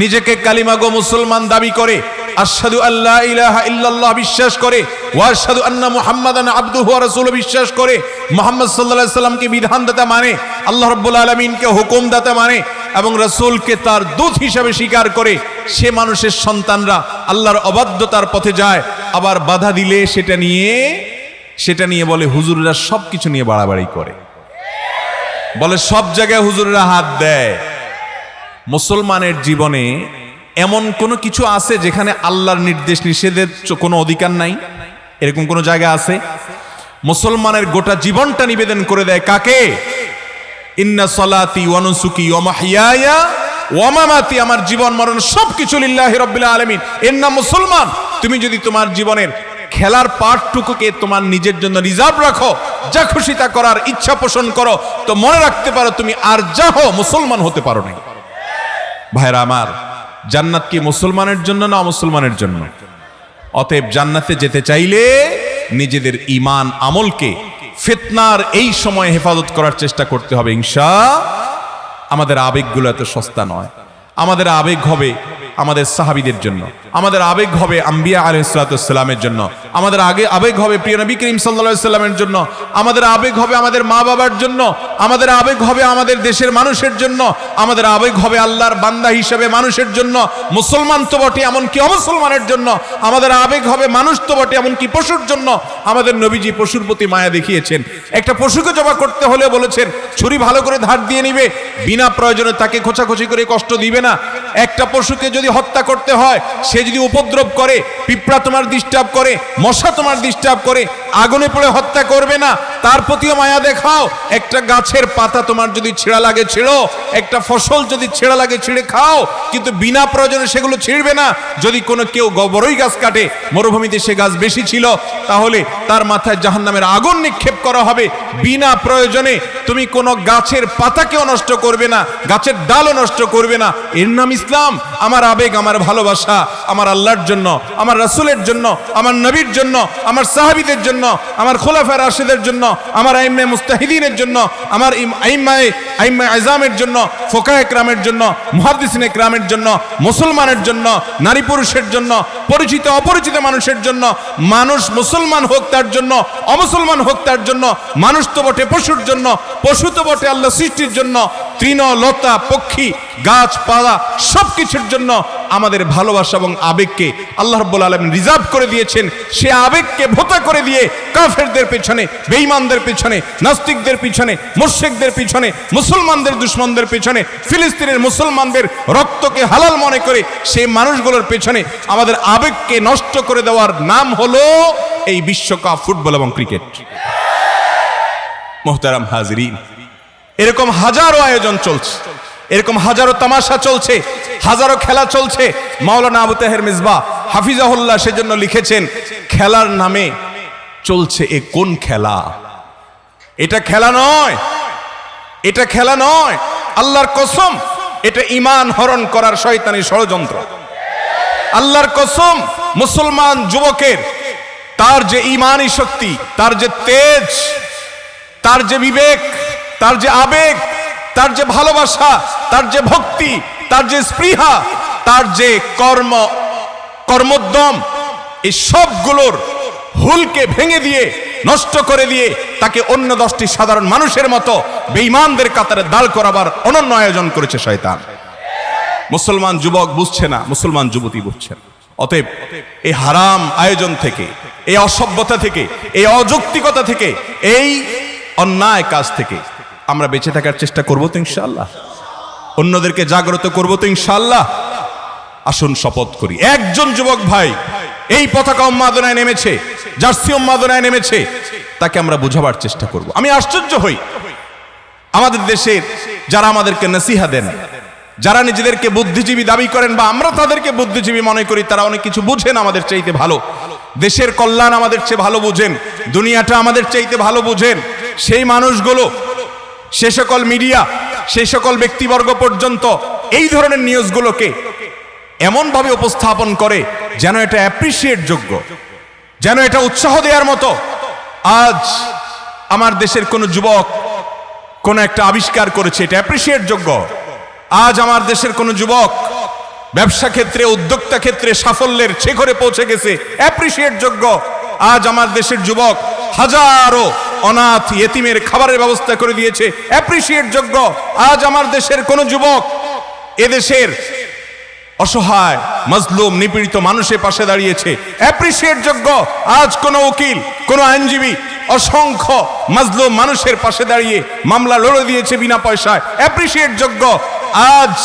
নিজেকে কালিমা গো মুসলমান দাবি করে, আশহাদু আল্লা ইলাহা ইল্লাল্লাহ বিশ্বাস করে, ওয়া আশহাদু আন্না মুহাম্মাদান আবদুহু ওয়া রাসূলুহু বিশ্বাস করে, মুহাম্মদ সাল্লাল্লাহু আলাইহি সাল্লামকে বিধানদাতা মানে, আল্লাহ রাব্বুল আলামিনকে হুকুমদাতা মানে এবং রাসূলকে তার দূত হিসাবে স্বীকার করে, সে মানুষের সন্তানরা আল্লাহর অবাধ্যতার পথে যায়। আবার বাধা দিলে সেটা নিয়ে বলে হুজুররা সবকিছু নিয়ে বাড়াবাড়ি করে, বলে সব জায়গায় হুজুররা হাত দেয়। মুসলমানের জীবনে এমন কোনো কিছু আছে যেখানে আল্লাহর নির্দেশ নিষেধের কোনো অধিকার নাই? এরকম কোনো জায়গা আছে? মুসলমানের গোটা জীবনটা নিবেদন করে দেয় কাকে? ইন্না সলাতি ওয়া নুসুকি ওয়া মাহইয়ায়া ওয়া মামাতি, আমার জীবন মরণ সবকিছু লিল্লাহি রাব্বিল আলামিন। এর নাম মুসলমান। তুমি যদি তোমার জীবনের খেলার পার্টটুকুকে তোমার নিজের জন্য রিজার্ভ রাখো, যা খুশি তা করার ইচ্ছা পোষণ করো, তো মনে রাখতে পারো তুমি আর যা হও মুসলমান হতে পারো না। ভাইরা আমার, জান্নাত কি মুসলমানের জন্য না অমুসলমানের জন্য? অতএব জান্নাতে যেতে চাইলে নিজেদের ঈমান আমলকে ফিতনার এই সময় হেফাজত করার চেষ্টা করতে হবে ইনশাআল্লাহ। আমাদের আবেগগুলো এত সস্তা নয়। আমাদের আবেগ হবে আমাদের সাহাবীদের জন্য, আমাদের আবেগ হবে আম্বিয়া আলাইহিসসালামের জন্য, আমাদের আবেগ হবে প্রিয় নবী করিম সাল্লাল্লাহু আলাইহি সাল্লামের জন্য, আমাদের আবেগ হবে আমাদের মা বাবার জন্য, আমাদের আবেগ হবে আমাদের দেশের মানুষের জন্য, আমাদের আবেগ হবে আল্লাহর বান্দা হিসেবে মানুষের জন্য, মুসলমান তো বটে এমনকি অমুসলমানের জন্য, আমাদের আবেগ হবে মানুষ তো বটে এমনকি পশুর জন্য। আমাদের নবীজি পশুর প্রতি মায়া দেখিয়েছেন। একটা পশুকে জবাই করতে হলে বলেছেন ছুরি ভালো করে ধার দিয়ে নিবে, বিনা প্রয়োজনে তাকে খোঁচাখুচি করে কষ্ট দিবে না। একটা পশুকে যদি হত্যা করতে হয়, সে যদি উপদ্রব করে, পিঁপড়া তোমার ডিস্টার্ব করে, মশা তোমার ডিস্টার্ব করে, আগুনে পড়ে হত্যা করবে না, তার প্রতিও মায়া দেখাও। একটা গাছের পাতা তোমার যদি ছেঁড়া লাগে ছিঁড়ো, একটা ফসল যদি ছেঁড়া লাগে ছিঁড়ে খাও, কিন্তু বিনা প্রয়োজনে সেগুলো ছিঁড়বে না। যদি কোনো কেউ বড়ই গাছ কাটে, মরুভূমিতে সে গাছ বেশি ছিল, তাহলে তার মাথায় জাহান্নামের আগুন নিক্ষেপ করা হবে। বিনা প্রয়োজনে তুমি কোনো গাছের পাতাকেও নষ্ট করবে না, গাছের ডালও নষ্ট করবে না। এর নাম ইসলাম। আমার আবেগ, আমার ভালোবাসা আমার আল্লাহর জন্য, আমার রাসূলের জন্য, আমার নবীর জন্য, আমার সাহাবীদের জন্য, আমার খোলাফায়ে রাশিদের জন্য, আমার আইম্মে মুস্তাহিদিনের জন্য, আমার আইম্মে আযমের জন্য, ফুকাহে কেরামের জন্য, মুহাদ্দিসিনে কেরামের জন্য, মুসলমানের জন্য, নারী পুরুষের জন্য, পরিচিত অপরিচিত মানুষের জন্য। মানুষ মুসলমান হোক তার জন্য, অমুসলমান হোক তার জন্য, মানুষ তো বটে পশুর জন্য, পশু তো বটে আল্লাহ সৃষ্টির জন্য, তৃণ লতা পক্ষী গাছপালা সবকিছুর জন্য আমাদের ভালোবাসা এবং আবেগকে আল্লাহ রাব্বুল আলামিন রিজার্ভ করে দিয়েছেন। সে আবেগকে ভোতা করে দিয়ে কাফেরদের পেছনে, বেঈমানদের পেছনে, নাস্তিকদের পিছনে, মুশরিকদের পিছনে, মুসলমানদের দুশমনদের পেছনে, ফিলিস্তিনের মুসলমানদের রক্তকে হালাল মনে করে সেই মানুষগুলোর পেছনে আমাদের আবেগকে নষ্ট করে দেওয়ার নাম হলো এই বিশ্বকাপ ফুটবল এবং ক্রিকেট। মুহতারাম হাজিরিন, এরকম হাজারো আয়োজন চলছে, এরকম হাজারো তামাশা চলছে, হাজারো খেলা চলছে। মাওলানা আবু তাহের মিসবাহ হাফিজাহুল্লাহ সেজন্য লিখেছেন, খেলার নামে চলছে এ কোন খেলা? এটা খেলা নয়, এটা খেলা নয়, আল্লাহর কসম এটা ঈমান হরণ করার শয়তানি ষড়যন্ত্র। আল্লাহর কসম, মুসলমান যুবকের তার যে ঈমানি শক্তি, তার যে তেজ, তার যে বিবেক, তার যে আবেগ, তার যে ভালোবাসা, তার যে ভক্তি, তার যে স্পৃহা, তার যে কর্মোদ্যম, এই সবগুলোর হুলকে ভেঙে দিয়ে, নষ্ট করে দিয়ে তাকে অন্য 10টি সাধারণ মানুষের মতো বেঈমানদের কাতারে দাঁড় করাবার অনন্য আয়োজন করেছে শয়তান। মুসলমান যুবক বুঝছে না, মুসলমান যুবতী বুঝছে না। অতএব এই হারাম আয়োজন থেকে, এই অসভ্যতা থেকে, এই অযৌক্তিকতা থেকে, এই অন্যায় কাজ থেকে আমরা বেঁচে থাকার চেষ্টা করব তো ইনশাআল্লাহ। অন্যদেরকে জাগ্রত করব তো ইনশাআল্লাহ। আসুন শপথ করি, একজন যুবক ভাই এই পতাকা উন্মাদনায় নেমেছে, জার্সি উন্মাদনায় নেমেছে, তাকে আমরা বুঝাবার চেষ্টা করব। আমি আশ্চর্য হই আমাদের দেশের যারা আমাদেরকে নসিহা দেন, যারা নিজেদেরকে বুদ্ধিজীবী দাবি করেন বা আমরা তাদেরকে বুদ্ধিজীবী মনে করি, তারা অনেক কিছু বুঝেন আমাদের চাইতে ভালো, দেশের কল্যাণ আমাদের চেয়ে ভালো বুঝেন, দুনিয়াটা আমাদের চাইতে ভালো বুঝেন। সেই মানুষগুলো, সে সকল মিডিয়া, সেই সকল ব্যক্তিবর্গ পর্যন্ত এই ধরনের নিউজগুলোকে এমন ভাবে উপস্থাপন করে যেন এটা অ্যাপ্রিসিয়েট যোগ্য, যেন এটা উৎসাহ দেওয়ার মতো। আজ আমার দেশের কোন যুবক কোন একটা আবিষ্কার করেছে, এটা অ্যাপ্রিসিয়েট যোগ্য। আজ আমার দেশের কোন যুবক ব্যবসা ক্ষেত্রে, উদ্যোক্তা ক্ষেত্রে সাফল্যের শিখরে পৌঁছে গেছে, অ্যাপ্রিসিয়েট যোগ্য। আজ আমার দেশের যুবক হাজারো অনাথ ইয়েতিমের খাবারের ব্যবস্থা করে দিয়েছে, অ্যাপ্রিসিয়েট যোগ্য। আজ আমার দেশের কোন যুবক এদেশের অসহায়, মজলুম, নিপীড়িত মানুষের পাশে দাঁড়িয়েছে, অ্যাপ্রিসিয়েট যোগ্য। আজ কোন উকিল, কোন আইনজীবী অসংখ্য মজলুম মানুষের পাশে দাঁড়িয়ে মামলা লড়ে দিয়েছে বিনা পয়সায়, অ্যাপ্রিসিয়েট যোগ্য। আজ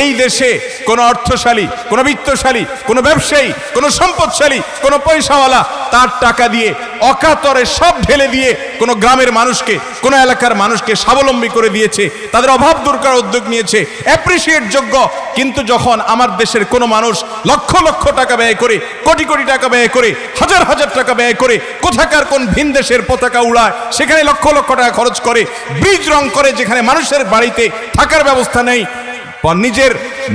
এই দেশে কোন অর্থশালী, কোন বিত্তশালী, কোন ব্যবসায়ী, কোন সম্পদশালী, কোন পয়সাওয়ালা তার টাকা দিয়ে অকাতরে সব ঢেলে দিয়ে কোন গ্রামের মানুষকে, কোন এলাকার মানুষকে স্বাবলম্বী করে দিয়েছে, তাদের অভাব দূর করার উদ্যোগ নিয়েছে, অ্যাপ্রিসিয়েট যোগ্য। কিন্তু যখন আমার দেশের কোন মানুষ লক্ষ লক্ষ টাকা ব্যয় করে, কোটি কোটি টাকা ব্যয় করে, হাজার হাজার টাকা ব্যয় করে কোথাকার কোন ভিন দেশের পতাকা উড়ায়, সেখানে লক্ষ লক্ষ টাকা খরচ করে, ব্রিজ রং করে, যেখানে মানুষের বাড়িতে থাকার ব্যবস্থা নেই,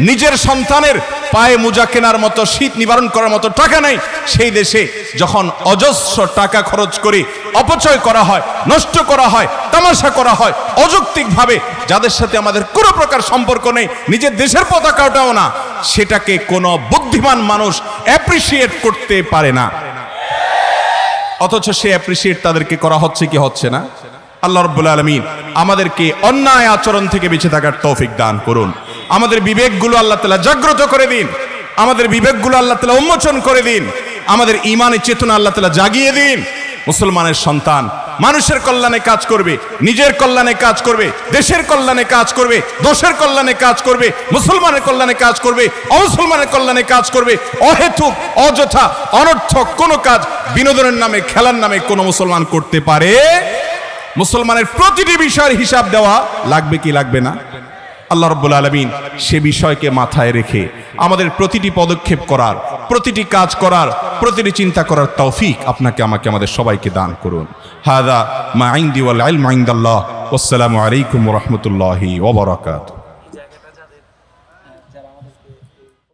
নিজের সন্তানের পায়ে মোজা কেনার মতো, শীত নিবারণ করার মতো টাকা নেই, সেই দেশে যখন অজস্র টাকা খরচ করে অপচয় করা হয়, নষ্ট করা হয়, তামাশা করা হয় অযৌক্তিকভাবে, যাদের সাথে আমাদের কোনো প্রকার সম্পর্ক নেই, নিজের দেশের পতাকাটাও না, সেটাকে কোনো বুদ্ধিমান মানুষ অ্যাপ্রিসিয়েট করতে পারে না। অথচ সে অ্যাপ্রিসিয়েট তাদেরকে করা হচ্ছে কি হচ্ছে না? আল্লাহ রাব্বুল আলামিন আমাদেরকে অন্যায় আচরণ থেকে বেঁচে থাকার তৌফিক দান করুন। আমাদের বিবেকগুলো আল্লাহ তাআলা জাগ্রত করে দিন, আমাদের বিবেকগুলো আল্লাহ তাআলা উন্মোচন করে দিন, আমাদের ঈমানের চেতনা আল্লাহ তাআলা জাগিয়ে দিন। মুসলমানের সন্তান মানুষের কল্যাণে কাজ করবে, নিজের কল্যাণে কাজ করবে, দেশের কল্যাণে কাজ করবে, দোষের কল্যাণে কাজ করবে, মুসলমানের কল্যাণে কাজ করবে, অমুসলমানের কল্যাণে কাজ করবে। অহেতুক, অযথা, অনর্থক কোনো কাজ বিনোদনের নামে, খেলার নামে কোনো মুসলমান করতে পারে? মুসলমানের প্রতিটি বিষয়ের হিসাব দেওয়া লাগবে কি লাগবে না? আল্লাহ রাব্বুল আলামিন সে বিষয়কে মাথায় রেখে আমাদের প্রতিটি পদক্ষেপ করার, প্রতিটি কাজ করার, প্রতিটি চিন্তা করার তৌফিক আপনাকে, আমাকে, আমাদের সবাইকে দান করুন। হাদা মা ইনদি ওয়াল ইলমু ইনদাল্লাহ। ওয়াসসালামু আলাইকুম ওয়া রাহমাতুল্লাহি ওয়া বারাকাতুহু।